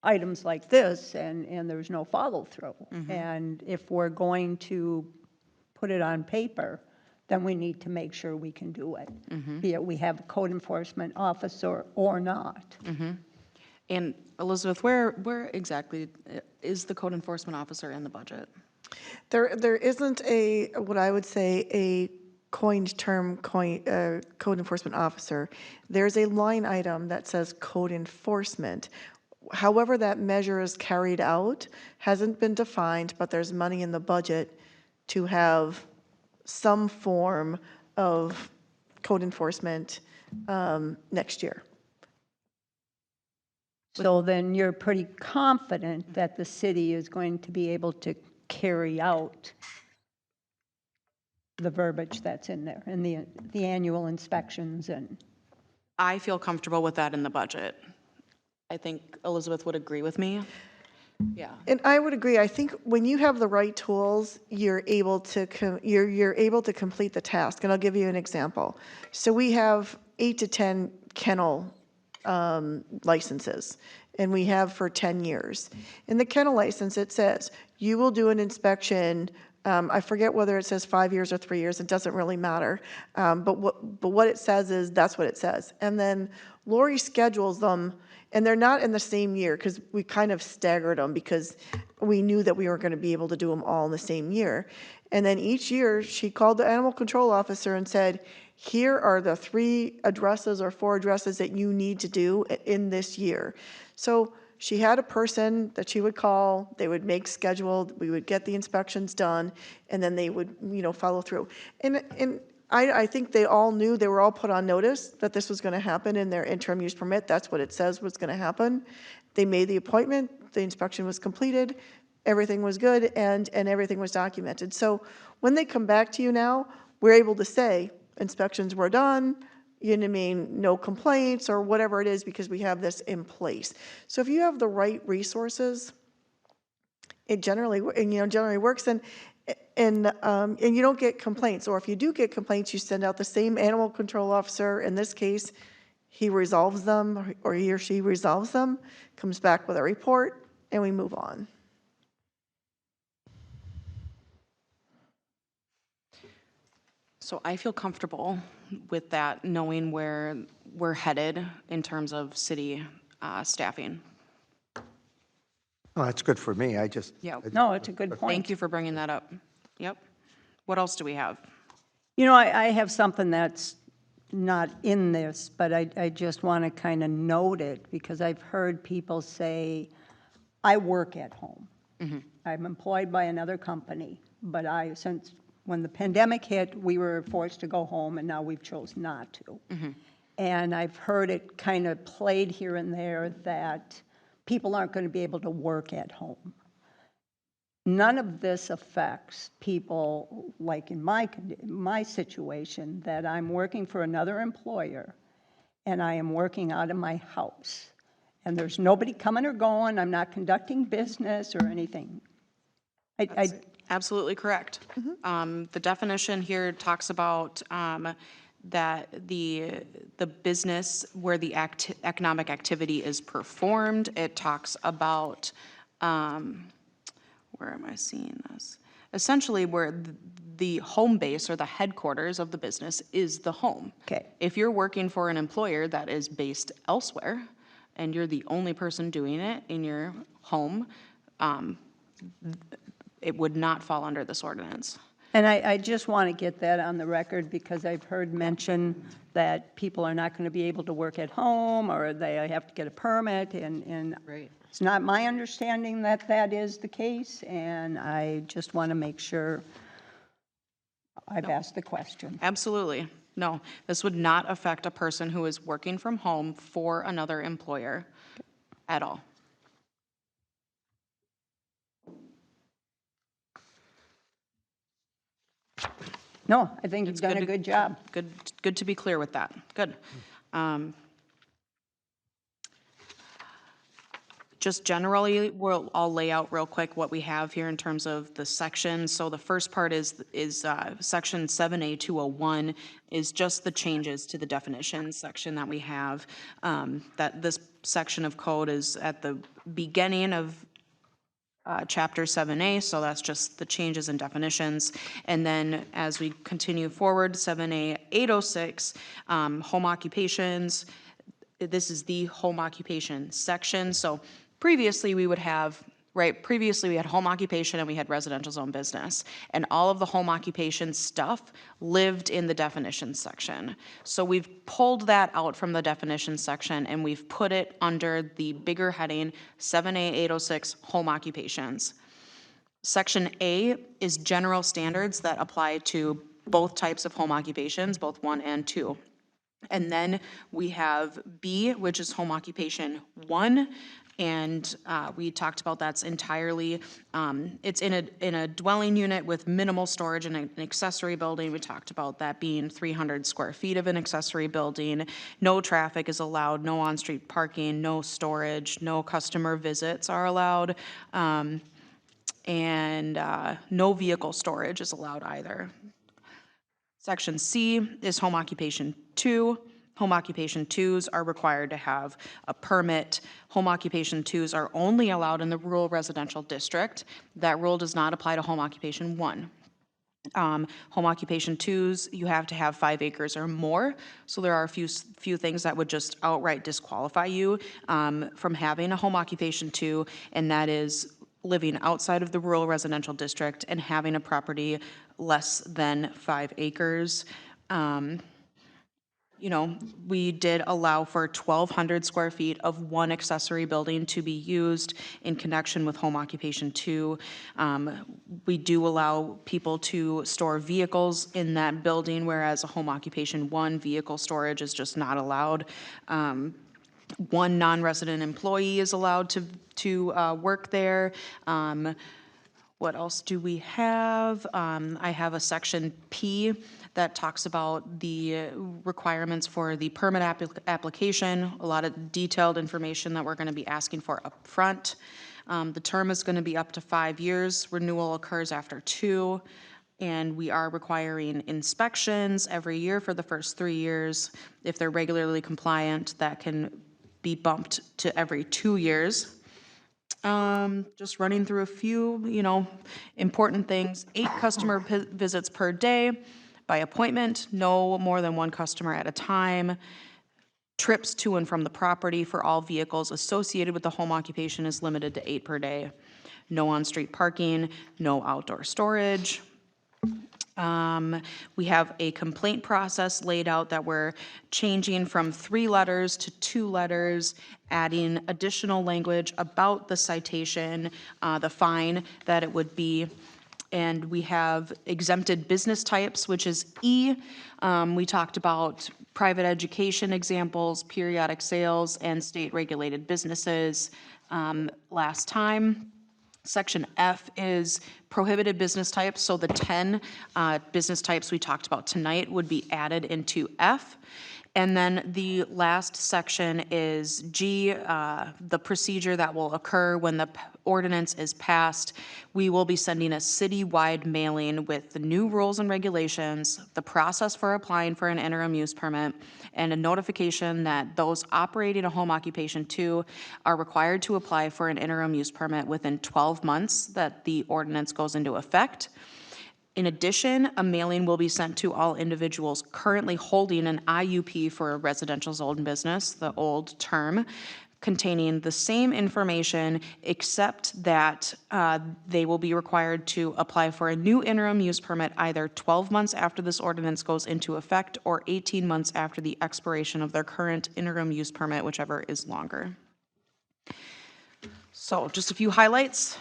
items like this, and there's no follow-through. And if we're going to put it on paper, then we need to make sure we can do it, be it we have a code enforcement officer or not. And Elizabeth, where exactly is the code enforcement officer in the budget? There isn't a, what I would say, a coined term, code enforcement officer. There's a line item that says code enforcement. However that measure is carried out hasn't been defined, but there's money in the budget to have some form of code enforcement next year. So then you're pretty confident that the city is going to be able to carry out the verbiage that's in there, and the annual inspections and. I feel comfortable with that in the budget. I think Elizabeth would agree with me. Yeah. And I would agree. I think when you have the right tools, you're able to you're able to complete the task. And I'll give you an example. So we have 8 to 10 kennel licenses, and we have for 10 years. In the kennel license, it says you will do an inspection. I forget whether it says 5 years or 3 years. It doesn't really matter. But what it says is that's what it says. And then Lori schedules them, and they're not in the same year because we kind of staggered them because we knew that we weren't going to be able to do them all in the same year. And then each year she called the animal control officer and said, here are the 3 addresses or 4 addresses that you need to do in this year. So she had a person that she would call, they would make scheduled, we would get the inspections done, and then they would, you know, follow through. And I think they all knew, they were all put on notice that this was going to happen in their interim use permit. That's what it says was going to happen. They made the appointment, the inspection was completed, everything was good, and everything was documented. So when they come back to you now, we're able to say inspections were done, you know what I mean, no complaints or whatever it is, because we have this in place. So if you have the right resources, it generally, generally works, and you don't get complaints, or if you do get complaints, you send out the same animal control officer. In this case, he resolves them, or he or she resolves them, comes back with a report, and we move on. So I feel comfortable with that, knowing where we're headed in terms of city staffing. Oh, that's good for me. I just. Yeah. No, it's a good point. Thank you for bringing that up. Yep. What else do we have? You know, I have something that's not in this, but I just want to kind of note it because I've heard people say, I work at home. I'm employed by another company, but since when the pandemic hit, we were forced to go home, and now we've chosen not to. And I've heard it kind of played here and there that people aren't going to be able to work at home. None of this affects people like in my situation, that I'm working for another employer and I am working out of my house. And there's nobody coming or going. I'm not conducting business or anything. Absolutely correct. The definition here talks about that the business where the economic activity is performed. It talks about, where am I seeing this? Essentially where the home base or the headquarters of the business is the home. Okay. If you're working for an employer that is based elsewhere and you're the only person doing it in your home, it would not fall under this ordinance. And I just want to get that on the record because I've heard mention that people are not going to be able to work at home or they have to get a permit, and Right. it's not my understanding that that is the case, and I just want to make sure I've asked the question. Absolutely. No, this would not affect a person who is working from home for another employer at all. No, I think you've done a good job. Good to be clear with that. Good. Just generally, I'll lay out real quick what we have here in terms of the sections. So the first part is section 7A 201 is just the changes to the definitions section that we have. That this section of code is at the beginning of Chapter 7A, so that's just the changes in definitions. And then as we continue forward, 7A 806, home occupations. This is the home occupation section. So previously we would have, previously we had home occupation and we had residential zone business. And all of the home occupation stuff lived in the definitions section. So we've pulled that out from the definitions section and we've put it under the bigger heading 7A 806 home occupations. Section A is general standards that apply to both types of home occupations, both 1 and 2. And then we have B, which is home occupation 1, and we talked about that's entirely, it's in a dwelling unit with minimal storage in an accessory building. We talked about that being 300 square feet of an accessory building. No traffic is allowed, no on-street parking, no storage, no customer visits are allowed, and no vehicle storage is allowed either. Section C is home occupation 2. Home occupation 2s are required to have a permit. Home occupation 2s are only allowed in the rural residential district. That rule does not apply to home occupation 1. Home occupation 2s, you have to have 5 acres or more. So there are a few things that would just outright disqualify you from having a home occupation 2, and that is living outside of the rural residential district and having a property less than 5 acres. You know, we did allow for 1,200 square feet of one accessory building to be used in connection with home occupation 2. We do allow people to store vehicles in that building, whereas a home occupation 1 vehicle storage is just not allowed. One non-resident employee is allowed to work there. What else do we have? I have a section P that talks about the requirements for the permit application, a lot of detailed information that we're going to be asking for up front. The term is going to be up to 5 years. Renewal occurs after 2. And we are requiring inspections every year for the first 3 years. If they're regularly compliant, that can be bumped to every 2 years. Just running through a few, important things. 8 customer visits per day by appointment, no more than 1 customer at a time. Trips to and from the property for all vehicles associated with the home occupation is limited to 8 per day. No on-street parking, no outdoor storage. We have a complaint process laid out that we're changing from 3 letters to 2 letters, adding additional language about the citation, the fine that it would be. And we have exempted business types, which is E. We talked about private education examples, periodic sales, and state-regulated businesses last time. Section F is prohibited business types, so the 10 business types we talked about tonight would be added into F. And then the last section is G, the procedure that will occur when the ordinance is passed. We will be sending a citywide mailing with the new rules and regulations, the process for applying for an interim use permit, and a notification that those operating a home occupation 2 are required to apply for an interim use permit within 12 months that the ordinance goes into effect. In addition, a mailing will be sent to all individuals currently holding an IUP for a residential zone business, the old term, containing the same information except that they will be required to apply for a new interim use permit either 12 months after this ordinance goes into effect or 18 months after the expiration of their current interim use permit, whichever is longer. So just a few highlights.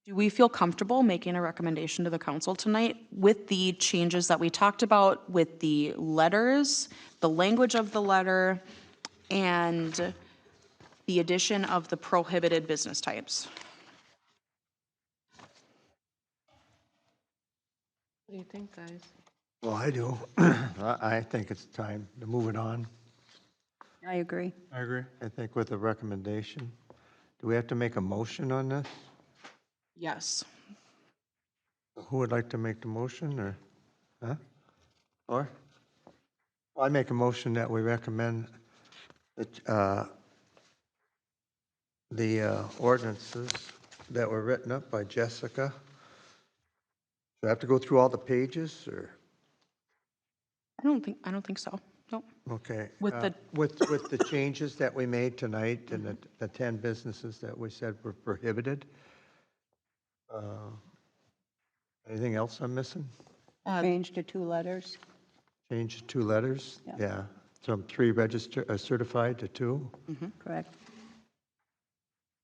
Do we feel comfortable making a recommendation to the council tonight with the changes that we talked about, with the letters, the language of the letter, and the addition of the prohibited business types? What do you think, guys? Well, I do. I think it's time to move it on. I agree. I agree. I think with a recommendation. Do we have to make a motion on this? Yes. Who would like to make the motion, or, huh? Or? Well, I make a motion that we recommend that, the ordinances that were written up by Jessica. Do I have to go through all the pages, or? I don't think so. Nope. Okay. With the- With the changes that we made tonight and the 10 businesses that we said were prohibited. Anything else I'm missing? Change to 2 letters. Change 2 letters? Yeah. Yeah. From 3 certified to 2? Correct.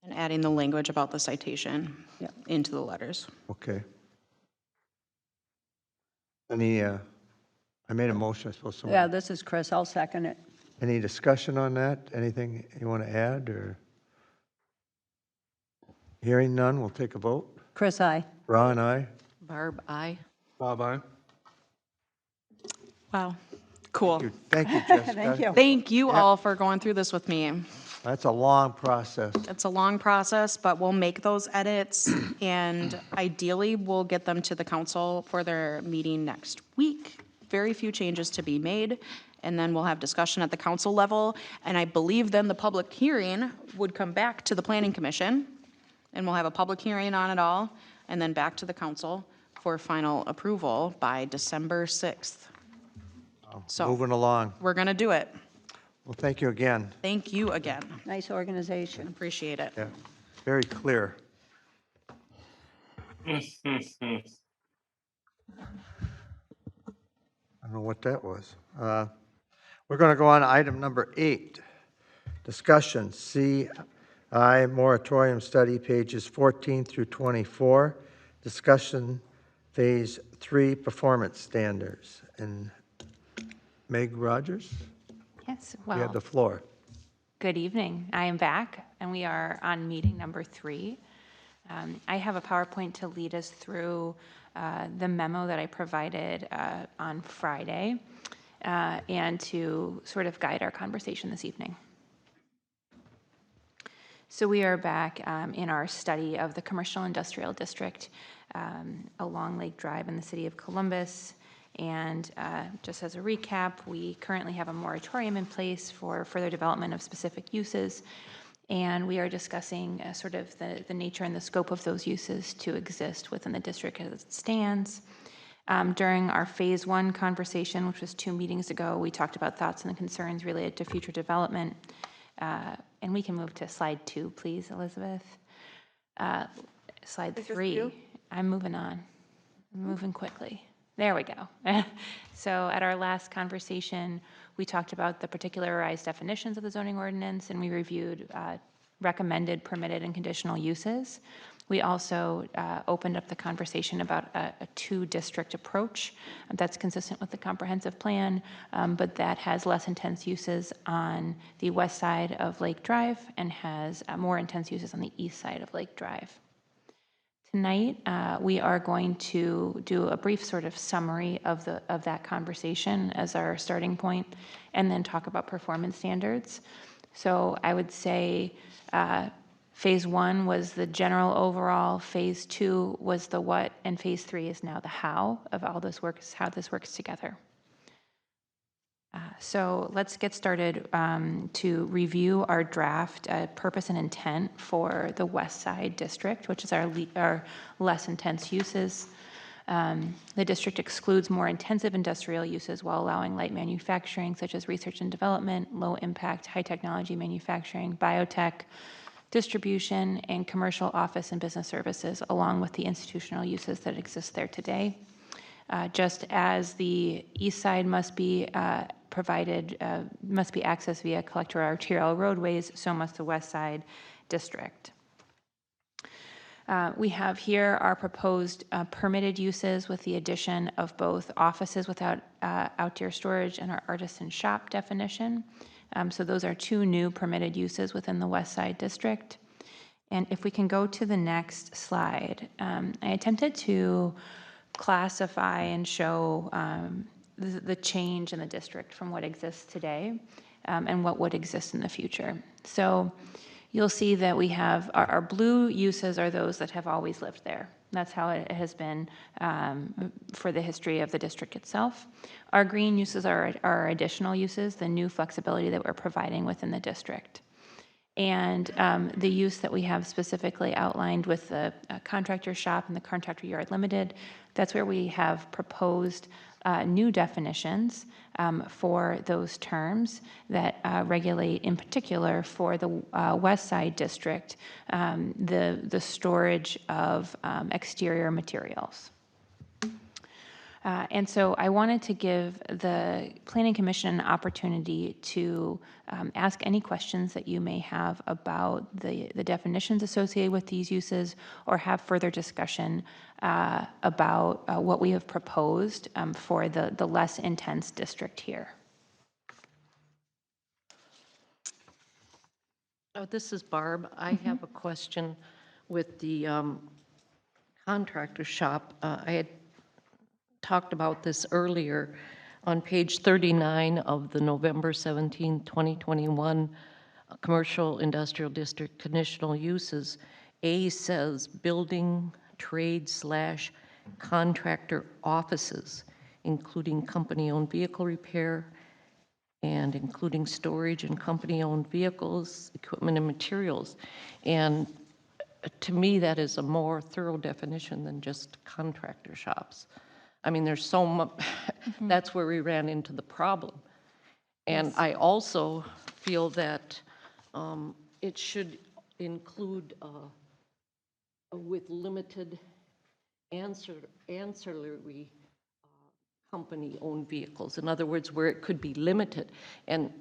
And adding the language about the citation Yeah. into the letters. Okay. Any, I made a motion, I suppose someone. Yeah, this is Chris. I'll second it. Any discussion on that? Anything you want to add, or? Hearing none, we'll take a vote. Chris, aye. Ron, aye. Barb, aye. Bob, aye. Wow. Cool. Thank you, Jessica. Thank you. Thank you all for going through this with me. That's a long process. It's a long process, but we'll make those edits and ideally we'll get them to the council for their meeting next week. Very few changes to be made, and then we'll have discussion at the council level. And I believe then the public hearing would come back to the planning commission, and we'll have a public hearing on it all, and then back to the council for final approval by December 6th. So Moving along. we're gonna do it. Well, thank you again. Thank you again. Nice organization. Appreciate it. Yeah, very clear. I don't know what that was. We're going to go on to item number 8, discussion, CI moratorium study, pages 14 through 24, discussion phase 3 performance standards. And Meg Rogers, Yes, you have well, the floor. good evening. I am back, and we are on meeting number 3. I have a PowerPoint to lead us through the memo that I provided on Friday and to sort of guide our conversation this evening. So we are back in our study of the commercial industrial district along Lake Drive in the city of Columbus. And just as a recap, we currently have a moratorium in place for further development of specific uses. And we are discussing sort of the nature and the scope of those uses to exist within the district as it stands. During our phase 1 conversation, which was 2 meetings ago, we talked about thoughts and concerns related to future development. And we can move to slide 2, please, Elizabeth. Slide 3. I'm moving on. I'm moving quickly. There we go. So at our last conversation, we talked about the particularized definitions of the zoning ordinance, and we reviewed recommended, permitted, and conditional uses. We also opened up the conversation about a 2-district approach that's consistent with the comprehensive plan, but that has less intense uses on the west side of Lake Drive and has more intense uses on the east side of Lake Drive. Tonight, we are going to do a brief sort of summary of that conversation as our starting point, and then talk about performance standards. So I would say phase 1 was the general overall, phase 2 was the what, and phase 3 is now the how of all this works, how this works together. So let's get started to review our draft purpose and intent for the West Side District, which is our less intense uses. The district excludes more intensive industrial uses while allowing light manufacturing, such as research and development, low impact, high technology manufacturing, biotech, distribution, and commercial office and business services, along with the institutional uses that exist there today. Just as the east side must be accessed via collector arterial roadways, so must the west side district. We have here our proposed permitted uses with the addition of both offices without outdoor storage and our artisan shop definition. So those are 2 new permitted uses within the west side district. And if we can go to the next slide, I attempted to classify and show the change in the district from what exists today and what would exist in the future. So you'll see that we have our blue uses are those that have always lived there. That's how it has been for the history of the district itself. Our green uses are our additional uses, the new flexibility that we're providing within the district. And the use that we have specifically outlined with the contractor shop and the contractor yard limited, that's where we have proposed new definitions for those terms that regulate, in particular, for the West Side District, the storage of exterior materials. And so I wanted to give the Planning Commission an opportunity to ask any questions that you may have about the definitions associated with these uses, or have further discussion about what we have proposed for the less intense district here. This is Barb. I have a question with the contractor shop. I had talked about this earlier on page 39 of the November 17, 2021 Commercial Industrial District Conditional Uses. A says building, trade / contractor offices, including company-owned vehicle repair and including storage and company-owned vehicles, equipment, and materials. And to me, that is a more thorough definition than just contractor shops. I mean, there's so much, that's where we ran into the problem. And yes. I also feel that it should include with limited ancillary company-owned vehicles. In other words, where it could be limited. And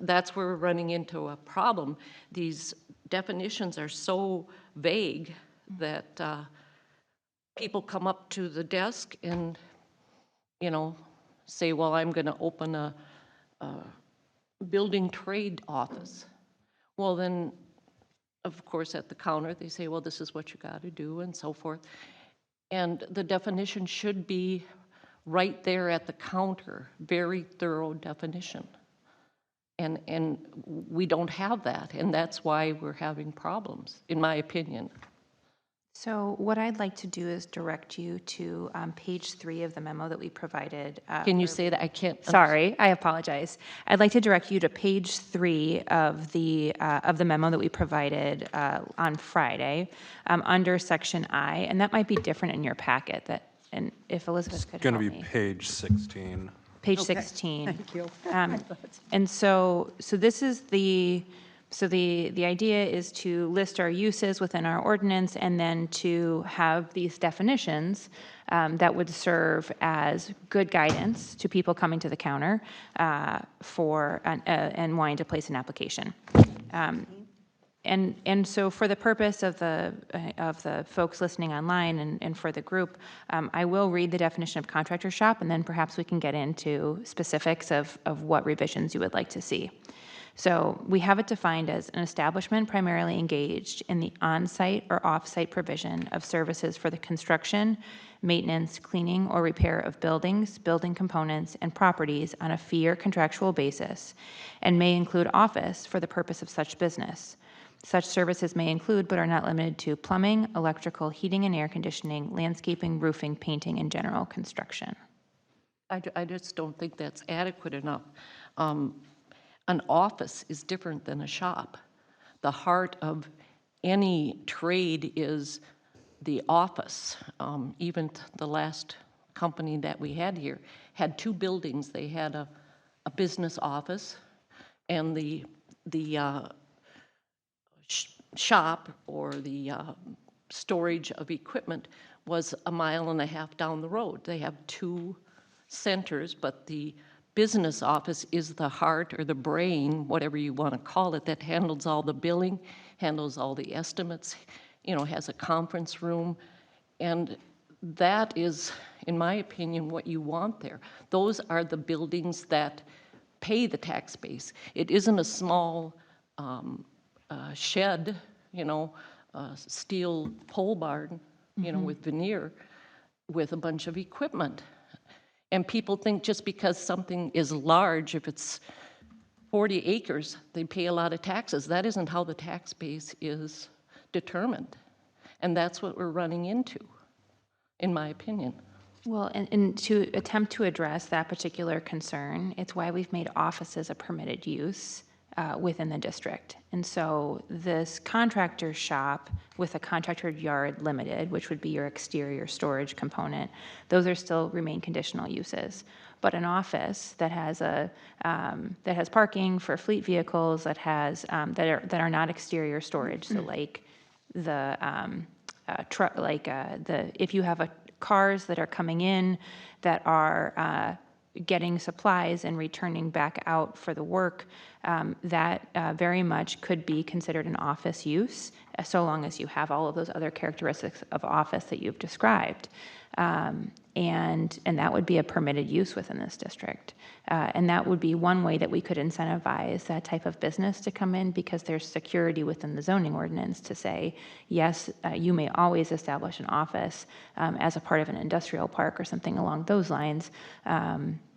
that's where we're running into a problem. These definitions are so vague that people come up to the desk and, you know, say, well, I'm going to open a building trade office. Well, then, of course, at the counter, they say, well, this is what you got to do, and so forth. And the definition should be right there at the counter, very thorough definition. And we don't have that, and that's why we're having problems, in my opinion. So what I'd like to do is direct you to page 3 of the memo that we provided. Can you say that? I can't. Sorry, I apologize. I'd like to direct you to page 3 of the memo that we provided on Friday, under section I, and that might be different in your packet. And if Elizabeth could Going help to me. be page 16. Page 16. Thank you. And so this is the idea is to list our uses within our ordinance and then to have these definitions that would serve as good guidance to people coming to the counter and wanting to place an application. And so for the purpose of the folks listening online and for the group, I will read the definition of contractor shop, and then perhaps we can get into specifics of what revisions you would like to see. So we have it defined as an establishment primarily engaged in the on-site or off-site provision of services for the construction, maintenance, cleaning, or repair of buildings, building components, and properties on a fee or contractual basis, and may include office for the purpose of such business. Such services may include, but are not limited to, plumbing, electrical, heating and air conditioning, landscaping, roofing, painting, and general construction. I just don't think that's adequate enough. An office is different than a shop. The heart of any trade is the office. Even the last company that we had here had 2 buildings. They had a business office, and the shop or the storage of equipment was a mile and a half down the road. They have 2 centers, but the business office is the heart or the brain, whatever you want to call it, that handles all the billing, handles all the estimates, has a conference room. And that is, in my opinion, what you want there. Those are the buildings that pay the tax base. It isn't a small shed, steel pole barn, with veneer, with a bunch of equipment. And people think just because something is large, if it's 40 acres, they pay a lot of taxes. That isn't how the tax base is determined. And that's what we're running into, in my opinion. Well, and to attempt to address that particular concern, it's why we've made offices a permitted use within the district. And so this contractor shop with a contractor yard limited, which would be your exterior storage component, those are still remain conditional uses. But an office that has that has parking for fleet vehicles, that has that are not exterior storage, so like the truck, if you have cars that are coming in that are getting supplies and returning back out for the work, that very much could be considered an office use, so long as you have all of those other characteristics of office that you've described. And that would be a permitted use within this district. And that would be one way that we could incentivize that type of business to come in, because there's security within the zoning ordinance to say, yes, you may always establish an office as a part of an industrial park or something along those lines.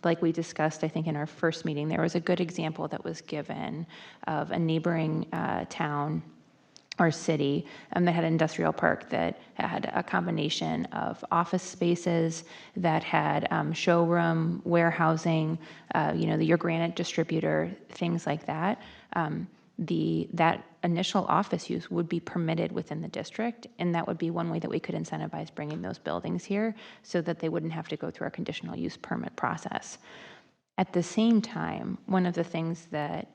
Like we discussed, I think in our first meeting, there was a good example that was given of a neighboring town or city that had an industrial park that had a combination of office spaces, that had showroom, warehousing, your granite distributor, things like that. That initial office use would be permitted within the district, and that would be one way that we could incentivize bringing those buildings here so that they wouldn't have to go through our conditional use permit process. At the same time, one of the things that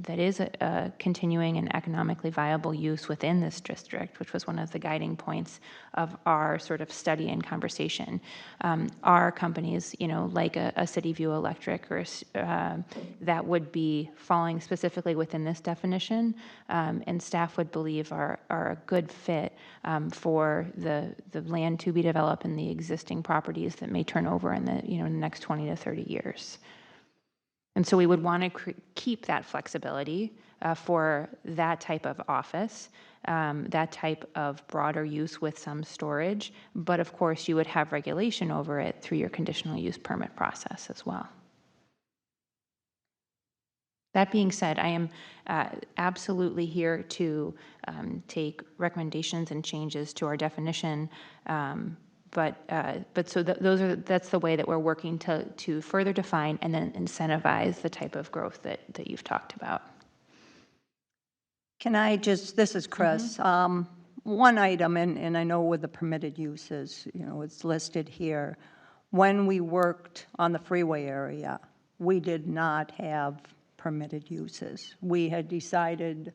is a continuing and economically viable use within this district, which was one of the guiding points of our sort of study and conversation, are companies, like a City View Electric, or that would be falling specifically within this definition, and staff would believe are a good fit for the land to be developed and the existing properties that may turn over in the the next 20 to 30 years. And so we would want to keep that flexibility for that type of office, that type of broader use with some storage. But of course, you would have regulation over it through your conditional use permit process as well. That being said, I am absolutely here to take recommendations and changes to our definition. But so that's the way that we're working to further define and then incentivize the type of growth that you've talked about. Can I just, this is Chris, one item, and I know with the permitted uses, it's listed here. When we worked on the freeway area, we did not have permitted uses. We had decided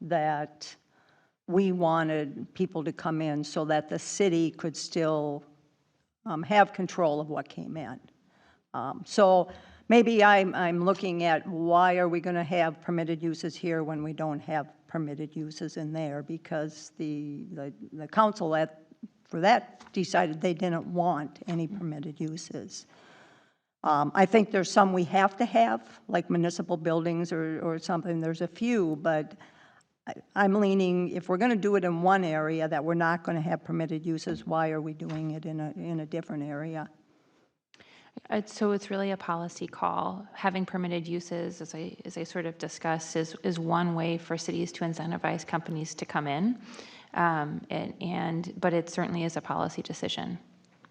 that we wanted people to come in so that the city could still have control of what came in. So maybe I'm looking at why are we going to have permitted uses here when we don't have permitted uses in there, because the council for that decided they didn't want any permitted uses. I think there's some we have to have, like municipal buildings or something. There's a few, but I'm leaning, if we're going to do it in one area that we're not going to have permitted uses, why are we doing it in a different area? So it's really a policy call. Having permitted uses, as I sort of discussed, is one way for cities to incentivize companies to come in, but it certainly is a policy decision.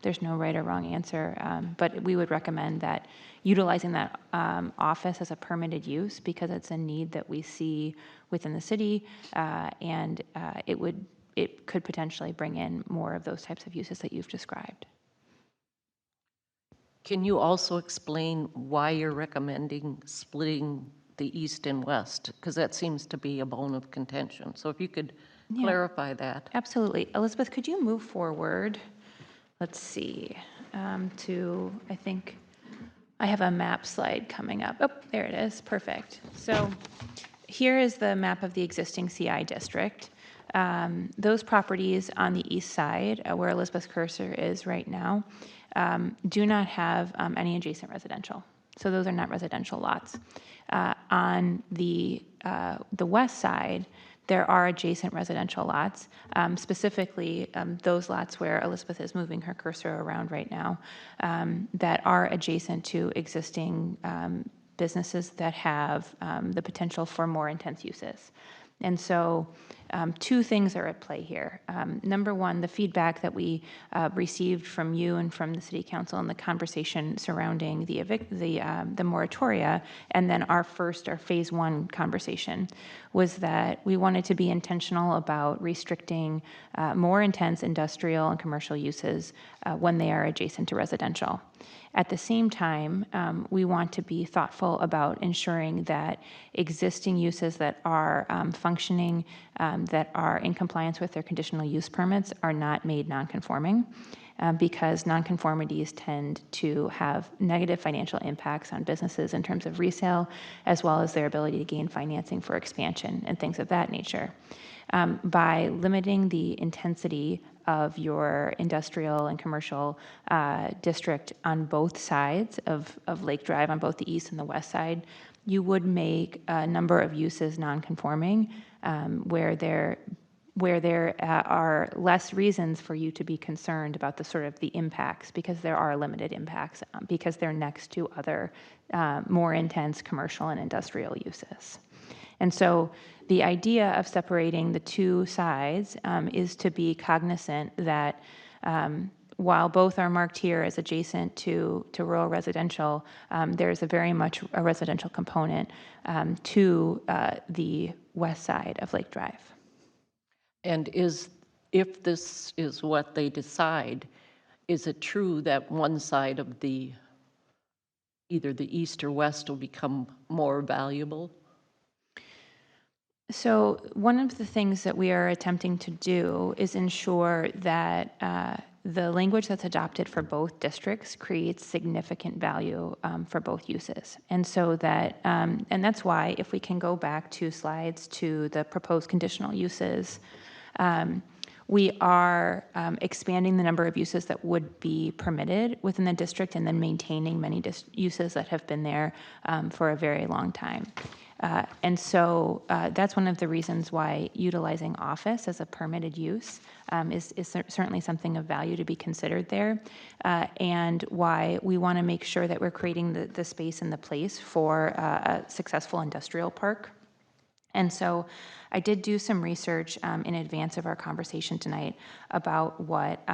There's no right or wrong answer, but we would recommend that utilizing that office as a permitted use, because it's a need that we see within the city, and it could potentially bring in more of those types of uses that you've described. Can you also explain why you're recommending splitting the east and west? Because that seems to be a bone of contention. So if you could clarify that. Absolutely. Elizabeth, could you move forward? Let's see, I think I have a map slide coming up. Oh, there it is. Perfect. So here is the map of the existing CI district. Those properties on the east side, where Elizabeth's cursor is right now, do not have any adjacent residential. So those are not residential lots. On the west side, there are adjacent residential lots, specifically those lots where Elizabeth is moving her cursor around right now, that are adjacent to existing businesses that have the potential for more intense uses. And so two things are at play here. Number one, the feedback that we received from you and from the City Council and the conversation surrounding the moratoria, and then our phase one conversation, was that we wanted to be intentional about restricting more intense industrial and commercial uses when they are adjacent to residential. At the same time, we want to be thoughtful about ensuring that existing uses that are functioning, that are in compliance with their conditional use permits, are not made nonconforming, because nonconformities tend to have negative financial impacts on businesses in terms of resale, as well as their ability to gain financing for expansion and things of that nature. By limiting the intensity of your industrial and commercial district on both sides of Lake Drive, on both the east and the west side, you would make a number of uses non-conforming, where there are less reasons for you to be concerned about the impacts, because there are limited impacts, because they're next to other more intense commercial and industrial uses. And so the idea of separating the two sides is to be cognizant that while both are marked here as adjacent to rural residential, there's a very much a residential component to the west side of Lake Drive. And if this is what they decide, is it true that one side of either the east or west will become more valuable? So one of the things that we are attempting to do is ensure that the language that's adopted for both districts creates significant value for both uses. And so that, and that's why, if we can go back 2 slides to the proposed conditional uses, We are expanding the number of uses that would be permitted within the district and then maintaining many uses that have been there for a very long time. And so that's one of the reasons why utilizing office as a permitted use is certainly something of value to be considered there, and why we want to make sure that we're creating the space and the place for a successful industrial park. And so I did do some research in advance of our conversation tonight about what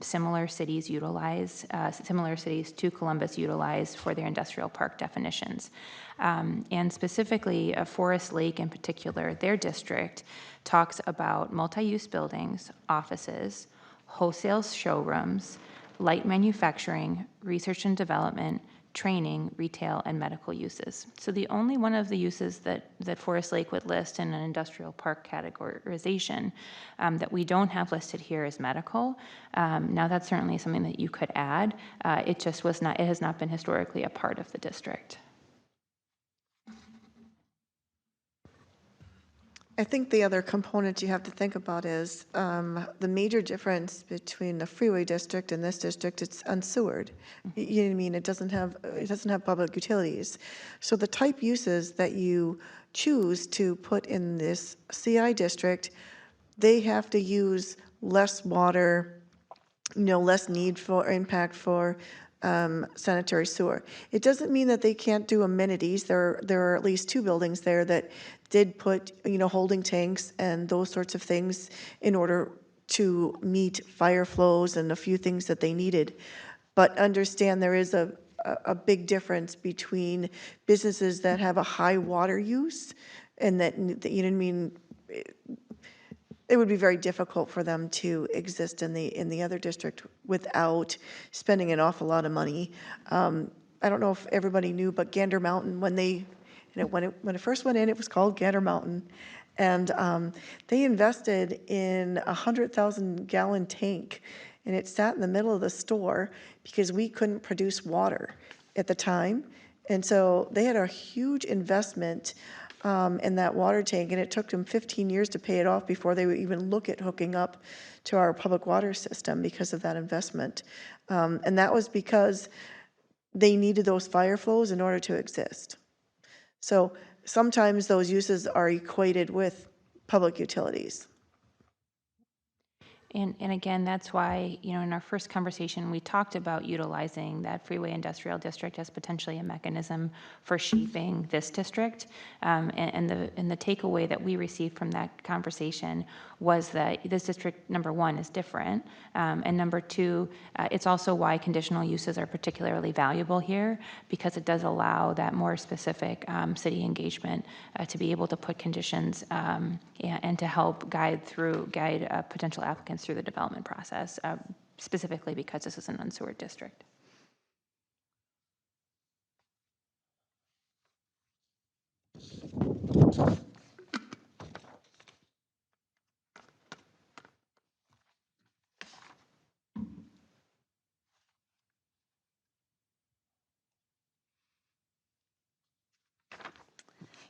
similar cities to Columbus utilize for their industrial park definitions. And specifically, Forest Lake in particular, their district talks about multi-use buildings, offices, wholesale showrooms, light manufacturing, research and development, training, retail, and medical uses. So the only one of the uses that Forest Lake would list in an industrial park categorization that we don't have listed here is medical. Now that's certainly something that you could add. It just was not, it has not been historically a part of the district. I think the other component you have to think about is the major difference between the freeway district and this district, it's unsewered. You know what I mean? It doesn't have public utilities. So the type uses that you choose to put in this CI district, they have to use less water, less need for impact for sanitary sewer. It doesn't mean that they can't do amenities. There are at least 2 buildings there that did put, holding tanks and those sorts of things in order to meet fire flows and a few things that they needed. But understand there is a big difference between businesses that have a high water use and that, you know what I mean, it would be very difficult for them to exist in the other district without spending an awful lot of money. I don't know if everybody knew, but Gander Mountain, when it first went in, it was called Gander Mountain, and they invested in a 100,000-gallon tank, and it sat in the middle of the store because we couldn't produce water at the time, and so they had a huge investment in that water tank, and it took them 15 years to pay it off before they would even look at hooking up to our public water system because of that investment. And that was because they needed those fire flows in order to exist. So sometimes those uses are equated with public utilities. And again, that's why, in our first conversation, we talked about utilizing that freeway industrial district as potentially a mechanism for shaping this district. And the takeaway that we received from that conversation was that this district, number one, is different. And number two, it's also why conditional uses are particularly valuable here, because it does allow that more specific city engagement to be able to put conditions and to help guide potential applicants through the development process, specifically because this is an unsewered district.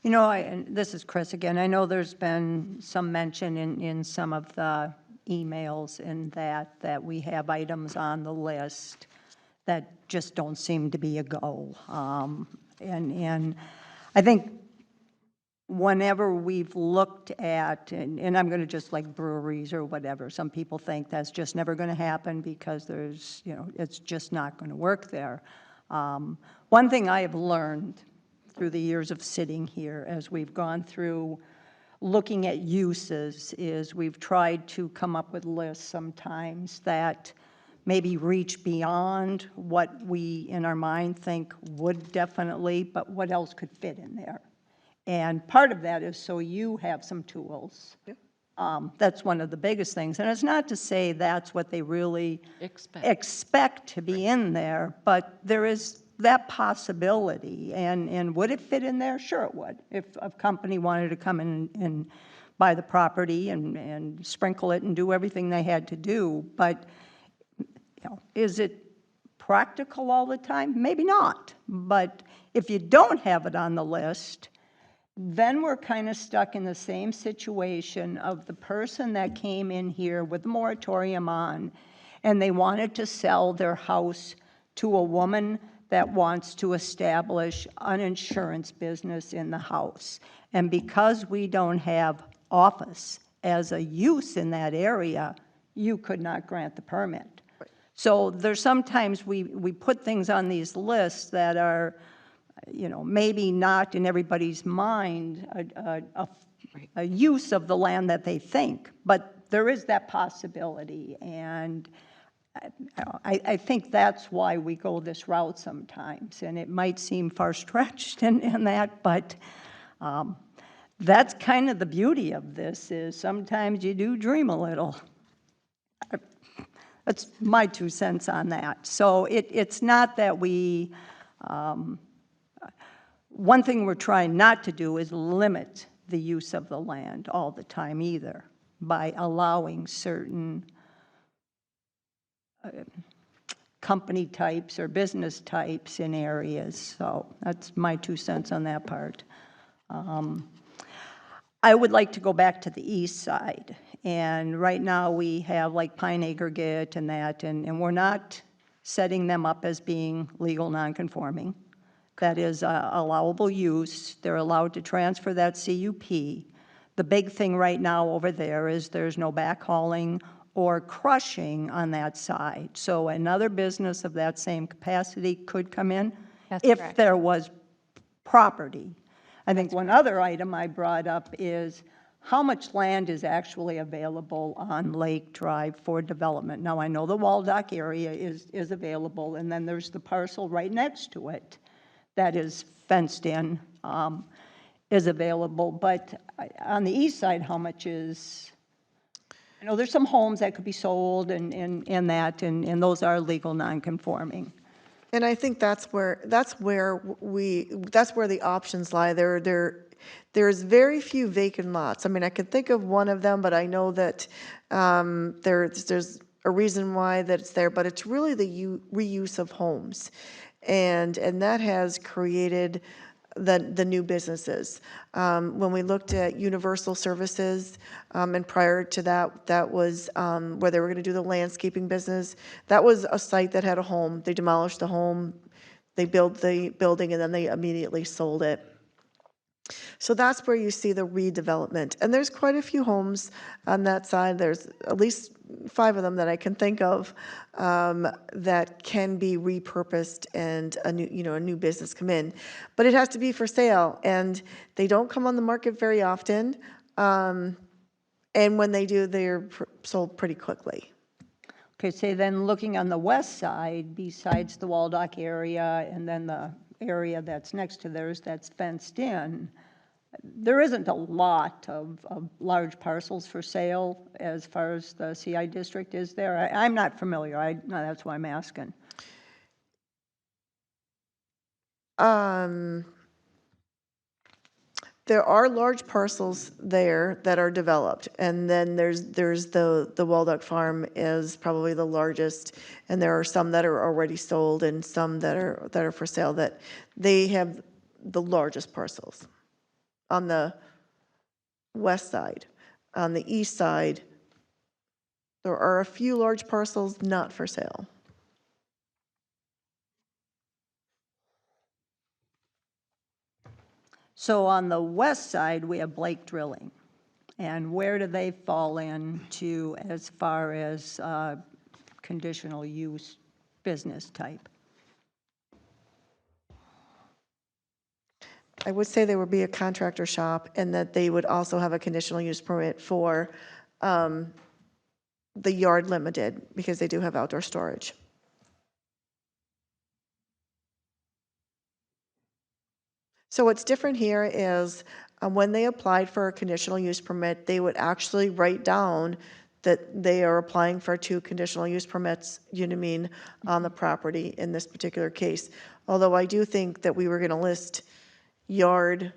And this is Chris again. I know there's been some mention in some of the emails in that we have items on the list that just don't seem to be a go. And I think whenever we've looked at, and I'm going to just like breweries or whatever, some people think that's just never going to happen because there's, it's just not going to work there. One thing I have learned through the years of sitting here as we've gone through looking at uses is we've tried to come up with lists sometimes that maybe reach beyond what we in our mind think would definitely, but what else could fit in there. And part of that is so you have some tools. Yeah. That's one of the biggest things. And it's not to say that's what they really expect to be in there, but there is that possibility. And would it fit in there? Sure it would. If a company wanted to come in and buy the property and sprinkle it and do everything they had to do. But is it practical all the time? Maybe not. But if you don't have it on the list, then we're kind of stuck in the same situation of the person that came in here with the moratorium on, and they wanted to sell their house to a woman that wants to establish an insurance business in the house. And because we don't have office as a use in that area, you could not grant the permit. So there's sometimes we put things on these lists that are, you know, maybe not in everybody's mind a use of the land that they think, but there is that possibility. And I think that's why we go this route sometimes. And it might seem far-stretched in that, but that's kind of the beauty of this, is sometimes you do dream a little. That's my 2 cents on that. So it's not that we, one thing we're trying not to do is limit the use of the land all the time either, by allowing certain company types or business types in areas. So that's my 2 cents on that part. I would like to go back to the east side. And right now we have like Pine Aggregate and that, and we're not setting them up as being legal nonconforming. That is allowable use. They're allowed to transfer that CUP. The big thing right now over there is there's no backhauling or crushing on that side. So another business of that same capacity could come in if there was property. I think one other item I brought up is how much land is actually available on Lake Drive for development. Now, I know the Waldock area is available, and then there's the parcel right next to it that is fenced in, is available. But on the east side, how much is, I know there's some homes that could be sold and those are legal nonconforming. And I think that's where the options lie. There's very few vacant lots. I mean, I can think of one of them, but I know that there's a reason why that it's there, but it's really the reuse of homes. And that has created the new businesses. When we looked at Universal Services, and prior to that, that was where they were going to do the landscaping business. That was a site that had a home. They demolished the home, they built the building, and then they immediately sold it. So that's where you see the redevelopment. And there's quite a few homes on that side. There's at least 5 of them that I can think of that can be repurposed and a new business come in. But it has to be for sale, and they don't come on the market very often. And when they do, they're sold pretty quickly. Okay, say then looking on the west side, besides the Waldock area and then the area that's next to theirs that's fenced in, there isn't a lot of large parcels for sale as far as the CI district is there. I'm not familiar. That's why I'm asking. There are large parcels there that are developed, and then there's the Waldock Farm is probably the largest, and there are some that are already sold and some that are for sale that they have the largest parcels on the west side. On the east side, there are a few large parcels not for sale. So on the west side, we have Blake Drilling. And where do they fall into as far as conditional use business type? I would say there would be a contractor shop, and that they would also have a conditional use permit for the yard limited, because they do have outdoor storage. So what's different here is when they applied for a conditional use permit, they would actually write down that they are applying for 2 conditional use permits, on the property in this particular case. Although I do think that we were going to list yard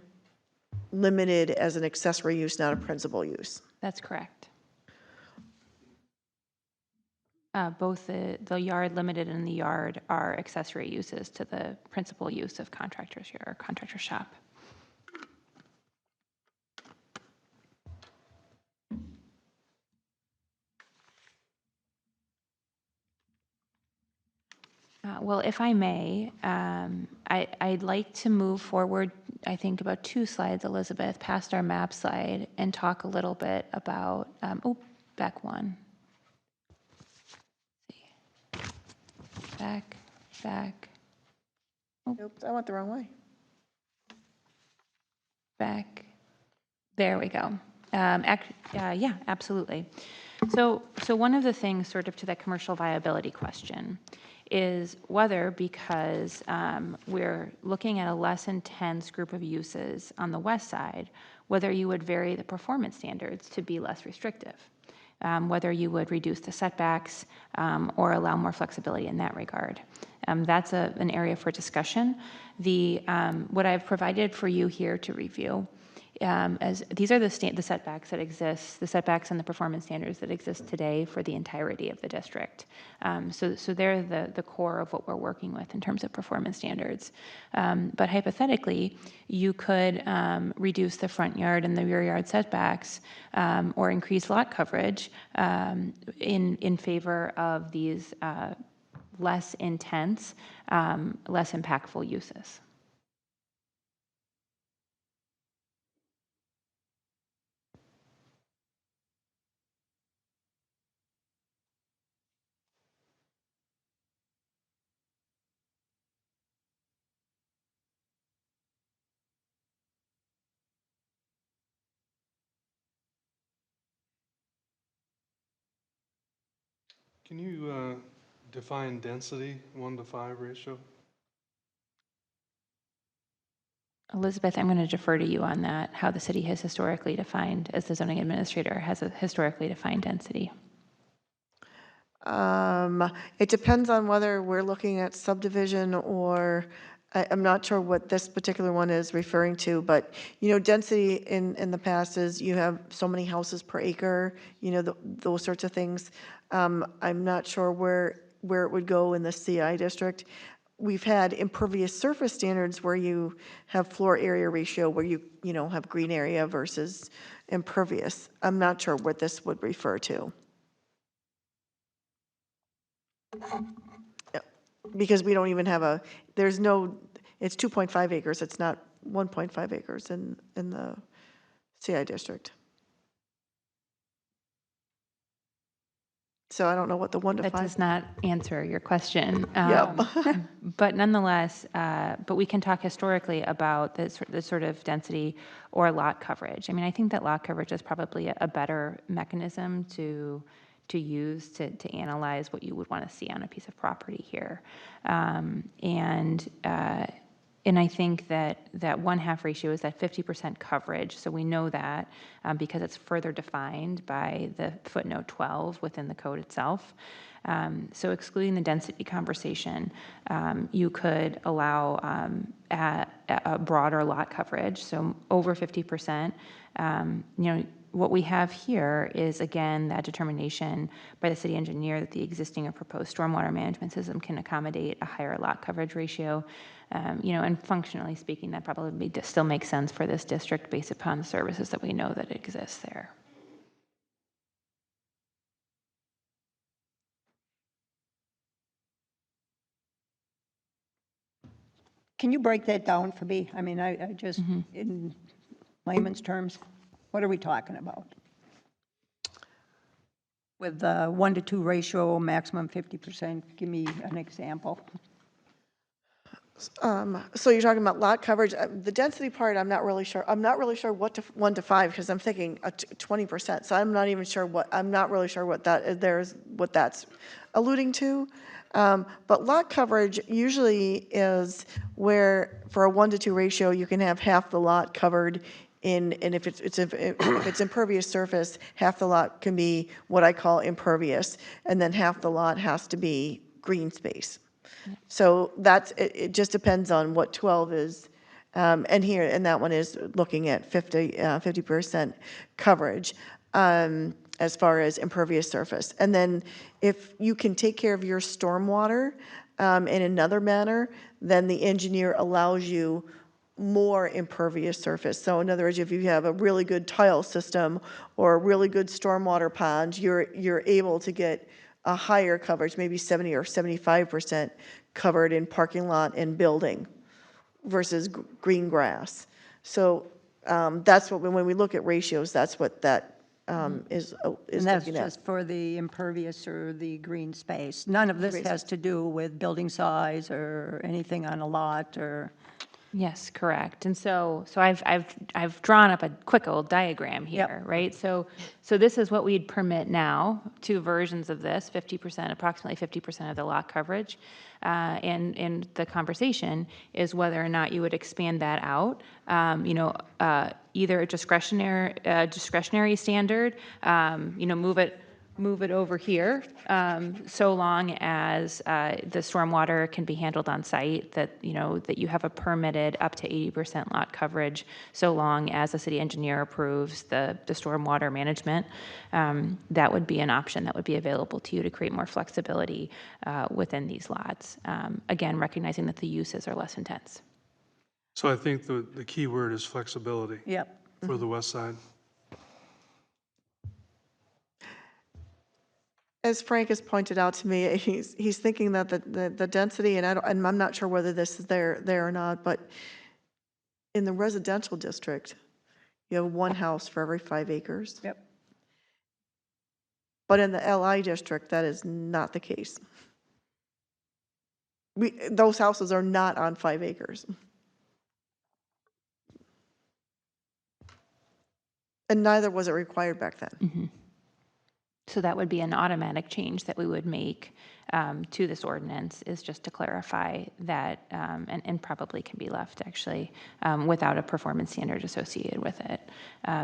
limited as an accessory use, not a principal use. That's correct. Both the yard limited and the yard are accessory uses to the principal use of contractor shop. Well, if I may, I'd like to move forward, I think about 2 slides, Elizabeth, past our map slide, and talk a little bit about, back 1. Back. Oops, I went the wrong way. Back. There we go. Yeah, absolutely. So one of the things sort of to that commercial viability question is whether, because we're looking at a less intense group of uses on the west side, whether you would vary the performance standards to be less restrictive, whether you would reduce the setbacks or allow more flexibility in that regard. That's an area for discussion. What I've provided for you here to review, as these are the setbacks that exist, the setbacks and the performance standards that exist today for the entirety of the district. So they're the core of what we're working with in terms of performance standards. But hypothetically, you could reduce the front yard and the rear yard setbacks or increase lot coverage in favor of these less intense, less impactful uses. Can you define density, 1-to-5 ratio? Elizabeth, I'm going to defer to you on that, how the city has historically defined, as the zoning administrator, has historically defined density. It depends on whether we're looking at subdivision or, I'm not sure what this particular one is referring to, but, density in the past is you have so many houses per acre, those sorts of things. I'm not sure where it would go in the CI district. We've had impervious surface standards where you have floor area ratio, where you have green area versus impervious. I'm not sure what this would refer to. Because we don't even have it's 2.5 acres, it's not 1.5 acres in the CI district. So I don't know what the 1 to 5. That does not answer your question. Yep. But nonetheless, but we can talk historically about the sort of density or lot coverage. I mean, I think that lot coverage is probably a better mechanism to use to analyze what you would want to see on a piece of property here. And I think that 1/2 ratio is that 50% coverage. So we know that because it's further defined by the footnote 12 within the code itself. So excluding the density conversation, you could allow a broader lot coverage, so over 50%. What we have here is, again, that determination by the city engineer that the existing or proposed stormwater management system can accommodate a higher lot coverage ratio. And functionally speaking, that probably still makes sense for this district based upon the services that we know that exists there. Can you break that down for me? I mean, I just, in layman's terms, what are we talking about? With the 1 to 2 ratio, maximum 50%, give me an example. So you're talking about lot coverage. The density part, I'm not really sure. I'm not really sure what 1 to 5, because I'm thinking 20%. So I'm not even sure I'm not really sure what that's alluding to. But lot coverage usually is where, for a 1 to 2 ratio, you can have half the lot covered and if it's impervious surface, half the lot can be what I call impervious, and then half the lot has to be green space. So it just depends on what 12 is. And that one is looking at 50% coverage as far as impervious surface. And then if you can take care of your stormwater in another manner, then the engineer allows you more impervious surface. So in other words, if you have a really good tile system or a really good stormwater pond, you're able to get a higher coverage, maybe 70 or 75% covered in parking lot and building versus green grass. So that's what, when we look at ratios, that's what that is And that's looking at. just for the impervious or the green space. None of this has to do with building size or anything on a lot or, Yes, correct. And so I've drawn up a quick old diagram here, right? So this is what we'd permit now, two versions of this, 50%, approximately 50% of the lot coverage. And the conversation is whether or not you would expand that out, either a discretionary standard, move it over here, so long as the stormwater can be handled on site, that you have a permitted up to 80% lot coverage, so long as the city engineer approves the stormwater management. That would be an option that would be available to you to create more flexibility within these lots. Again, recognizing that the uses are less intense. So I think the key word is flexibility yep. for the west side. As Frank has pointed out to me, he's thinking that the density, and I'm not sure whether this is there or not, but in the residential district, you have one house for every 5 acres. Yep. But in the LI district, that is not the case. Those houses are not on 5 acres. And neither was it required back then. So that would be an automatic change that we would make to this ordinance, is just to clarify that, and probably can be left actually without a performance standard associated with it.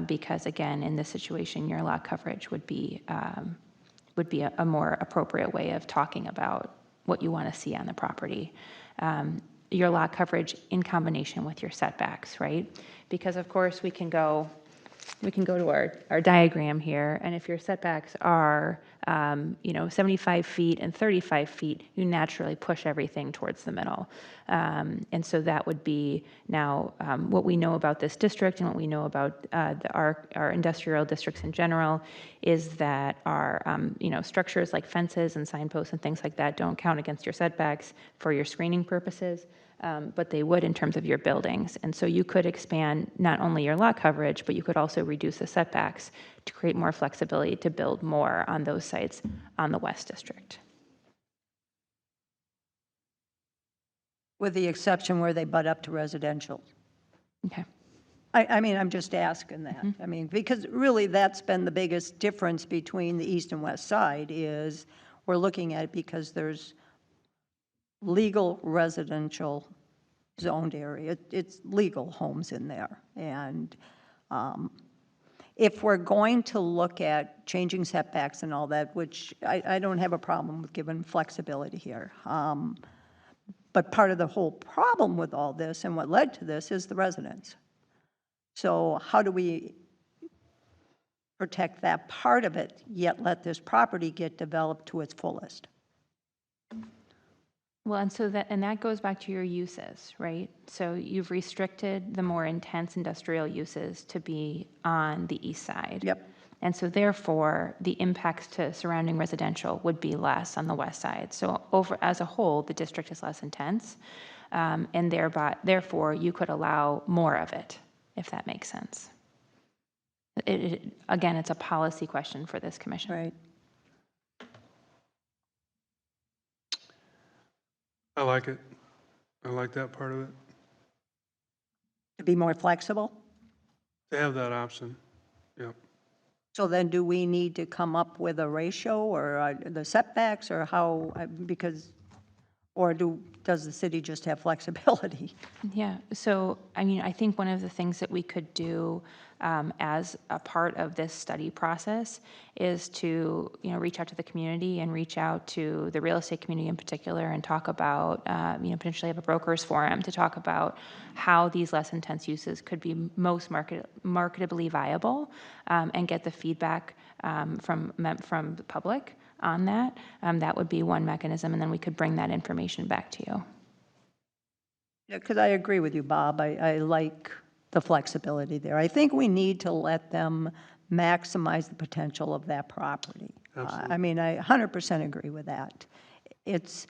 Because again, in this situation, your lot coverage would be a more appropriate way of talking about what you want to see on the property. Your lot coverage in combination with your setbacks, right? Because of course we can go to our diagram here, and if your setbacks are, 75 feet and 35 feet, you naturally push everything towards the middle. And so that would be now what we know about this district and what we know about our industrial districts in general is that our, structures like fences and signposts and things like that don't count against your setbacks for your screening purposes. But they would in terms of your buildings. And so you could expand not only your lot coverage, but you could also reduce the setbacks to create more flexibility to build more on those sites on the West District. With the exception where they butt up to residential. Okay. I mean, I'm just asking that. I mean, because really that's been the biggest difference between the east and west side is we're looking at it because there's legal residential zoned area. It's legal homes in there. And if we're going to look at changing setbacks and all that, which I don't have a problem with giving flexibility here. But part of the whole problem with all this and what led to this is the residents. So how do we protect that part of it, yet let this property get developed to its fullest? Well, and that goes back to your uses, right? So you've restricted the more intense industrial uses to be on the east side. Yep. And so therefore, the impacts to surrounding residential would be less on the west side. So as a whole, the district is less intense, and therefore, you could allow more of it, if that makes sense. Again, it's a policy question for this commission. Right. I like it. I like that part of it. To be more flexible? To have that option. Yep. So then do we need to come up with a ratio or the setbacks or how, does the city just have flexibility? Yeah, so I mean, I think one of the things that we could do as a part of this study process is to, reach out to the community and reach out to the real estate community in particular and talk about, potentially have a brokers forum to talk about how these less intense uses could be most marketably viable and get the feedback from the public on that. That would be one mechanism, and then we could bring that information back to you. Yeah, because I agree with you, Bob. I like the flexibility there. I think we need to let them maximize the potential of that property. Absolutely. I mean, I 100% agree with that. It's,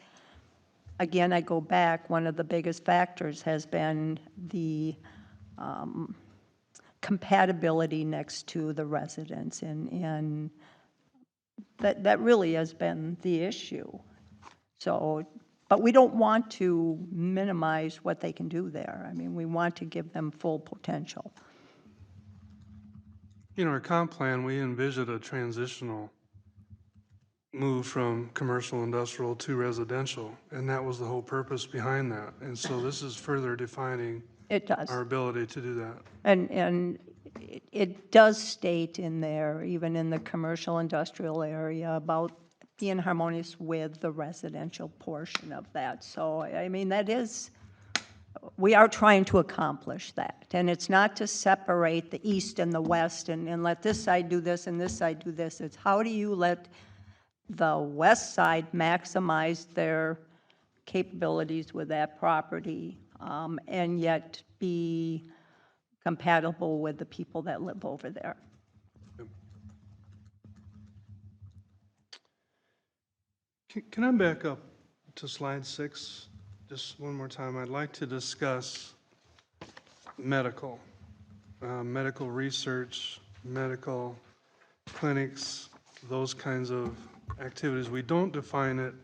again, I go back, one of the biggest factors has been the compatibility next to the residents, and that really has been the issue. So, but we don't want to minimize what they can do there. I mean, we want to give them full potential. In our comp plan, we envisioned a transitional move from commercial industrial to residential, and that was the whole purpose behind that. And so this is further defining It does. our ability to do that. And it does state in there, even in the commercial industrial area, about being harmonious with the residential portion of that. So, I mean, that is, we are trying to accomplish that. And it's not to separate the east and the west and let this side do this and this side do this. It's how do you let the west side maximize their capabilities with that property, and yet be compatible with the people that live over there. Can I back up to slide 6 just one more time? I'd like to discuss medical, medical research, medical clinics, those kinds of activities. We don't define it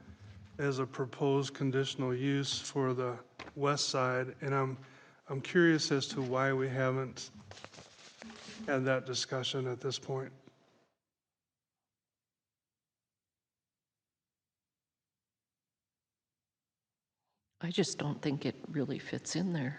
as a proposed conditional use for the west side, and I'm curious as to why we haven't had that discussion at this point. I just don't think it really fits in there.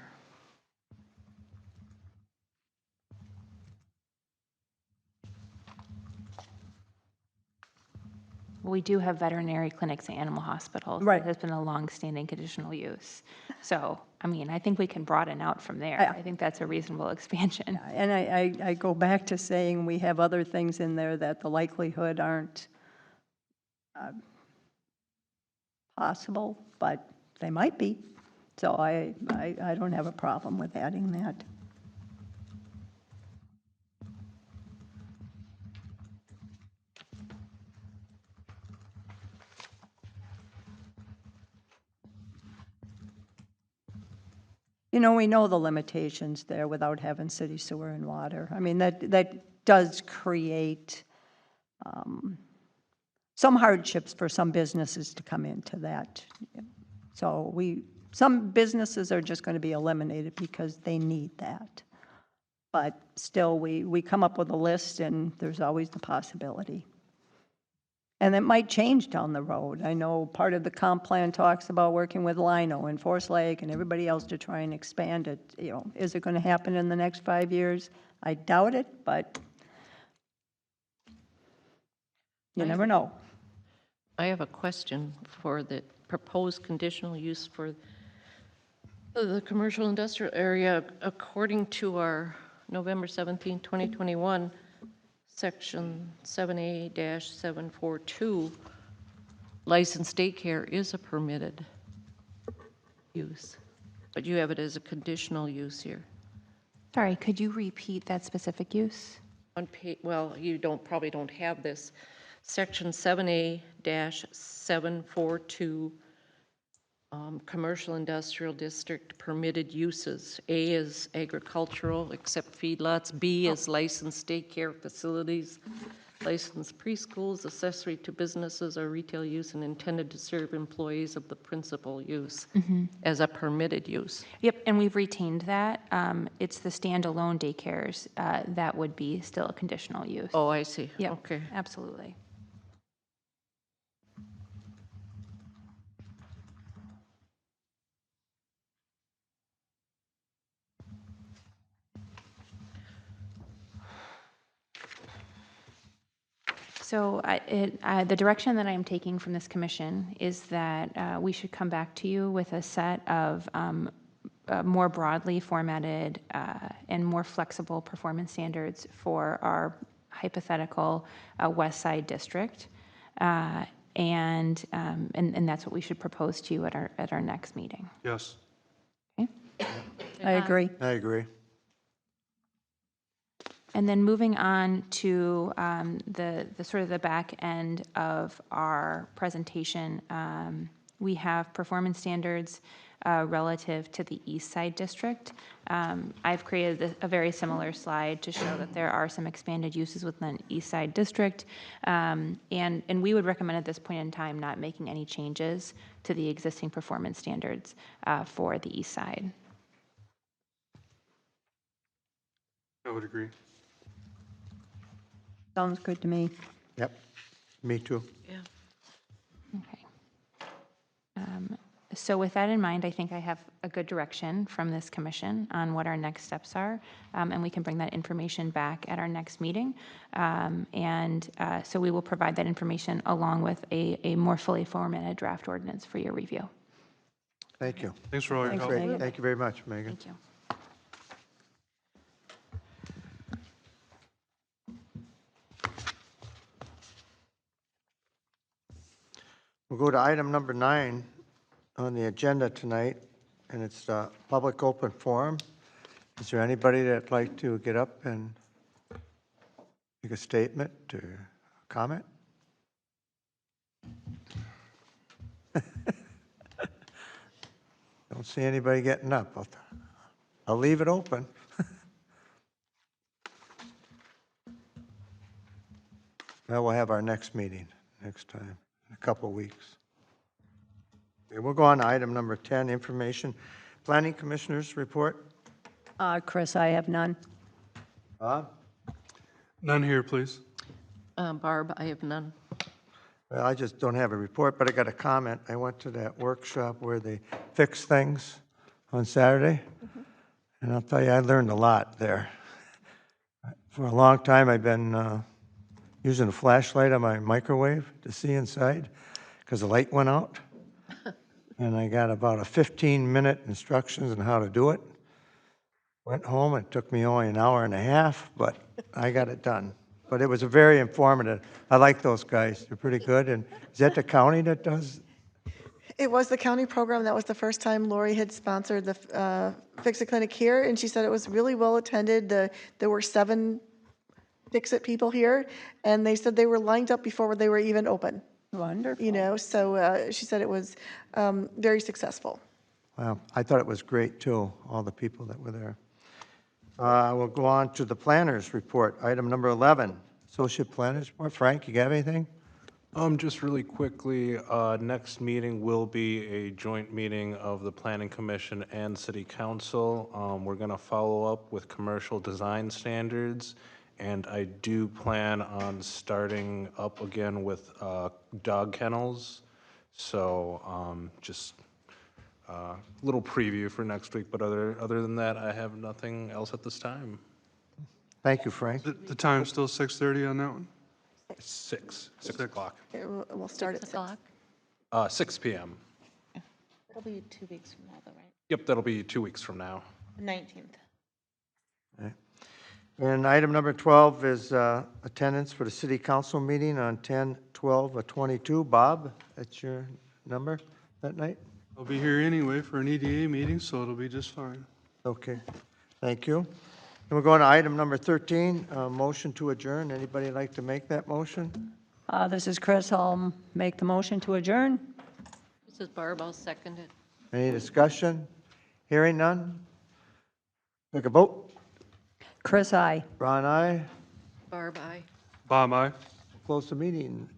We do have veterinary clinics and animal hospitals. Right. That has been a long-standing conditional use. So, I mean, I think we can broaden out from there. I think that's a reasonable expansion. And I go back to saying we have other things in there that the likelihood aren't possible, but they might be. So I don't have a problem with adding that. You know, we know the limitations there without having city sewer and water. I mean, that does create some hardships for some businesses to come into that. So some businesses are just going to be eliminated because they need that. But still, we come up with a list, and there's always the possibility. And it might change down the road. I know part of the comp plan talks about working with Lino and Forest Lake and everybody else to try and expand it. You know, is it going to happen in the next 5 years? I doubt it, but you never know. I have a question for the proposed conditional use for the commercial industrial area. According to our November 17, 2021, Section 7A-742, licensed daycare is a permitted use, but you have it as a conditional use here. Sorry, could you repeat that specific use? Well, you probably don't have this. Section 7A-742, commercial industrial district permitted uses. A is agricultural, except feedlots. B is licensed daycare facilities, licensed preschools, accessory to businesses or retail use, and intended to serve employees of the principal use as a permitted use. Yep, and we've retained that. It's the standalone daycares that would be still a conditional use. Oh, I see. Yep, Okay. absolutely. So the direction that I am taking from this commission is that we should come back to you with a set of more broadly formatted and more flexible performance standards for our hypothetical West Side district. And that's what we should propose to you at our next meeting. Yes. I agree. I agree. And then moving on to the sort of the back end of our presentation, we have performance standards relative to the East Side District. I've created a very similar slide to show that there are some expanded uses within the East Side District. And we would recommend at this point in time not making any changes to the existing performance standards for the East Side. I would agree. Sounds good to me. Yep, me too. Yeah. Okay. So with that in mind, I think I have a good direction from this commission on what our next steps are, and we can bring that information back at our next meeting. So we will provide that information along with a more fully formatted draft ordinance for your review. Thank you. Thanks for all your Thanks, help. Megan. Great, thank you very much, Megan. Thank you. We'll go to item number 9 on the agenda tonight, and it's the public open forum. Is there anybody that'd like to get up and make a statement or comment? Don't see anybody getting up. I'll leave it open. Well, we'll have our next meeting next time, in a couple of weeks. Okay, we'll go on to item number 10, information. Planning Commissioners report. Chris, I have none. Bob? None here, please. Barb, I have none. Well, I just don't have a report, but I got a comment. I went to that workshop where they fix things on Saturday, and I'll tell you, I learned a lot there. For a long time, I've been using a flashlight on my microwave to see inside because the light went out. And I got about a 15-minute instructions on how to do it. Went home, it took me only an hour and a half, but I got it done. But it was a very informative. I like those guys, they're pretty good. And is that the county that does? It was the county program. That was the first time Lori had sponsored the Fix-It Clinic here, and she said it was really well attended. There were 7 Fix-It people here, and they said they were lined up before they were even open. Wonderful. You know, so she said it was very successful. Well, I thought it was great too, all the people that were there. We'll go on to the planners report, item number 11, Associate Planners Report. Frank, you got anything? Just really quickly, next meeting will be a joint meeting of the Planning Commission and City Council. We're going to follow up with commercial design standards, and I do plan on starting up again with dog kennels. So just a little preview for next week, but other than that, I have nothing else at this time. Thank you, Frank. The time's still 6:30 on that one? 6 Six. o'clock. We'll start at 6. 6 o'clock. 6 p.m. It'll be 2 weeks from now, though, right? Yep, that'll be 2 weeks from now. The 19th. And item number 12 is attendance for the city council meeting on 10/12/22. Bob, that's your number that night? I'll be here anyway for an EDA meeting, so it'll be just fine. Okay, thank you. And we're going to item number 13, motion to adjourn. Anybody like to make that motion? This is Chris. I'll make the motion to adjourn. This is Barb, I'll second it. Any discussion? Hearing none? Take a vote. Chris, aye. Ron, aye. Barb, aye. Bob, aye. Close the meeting.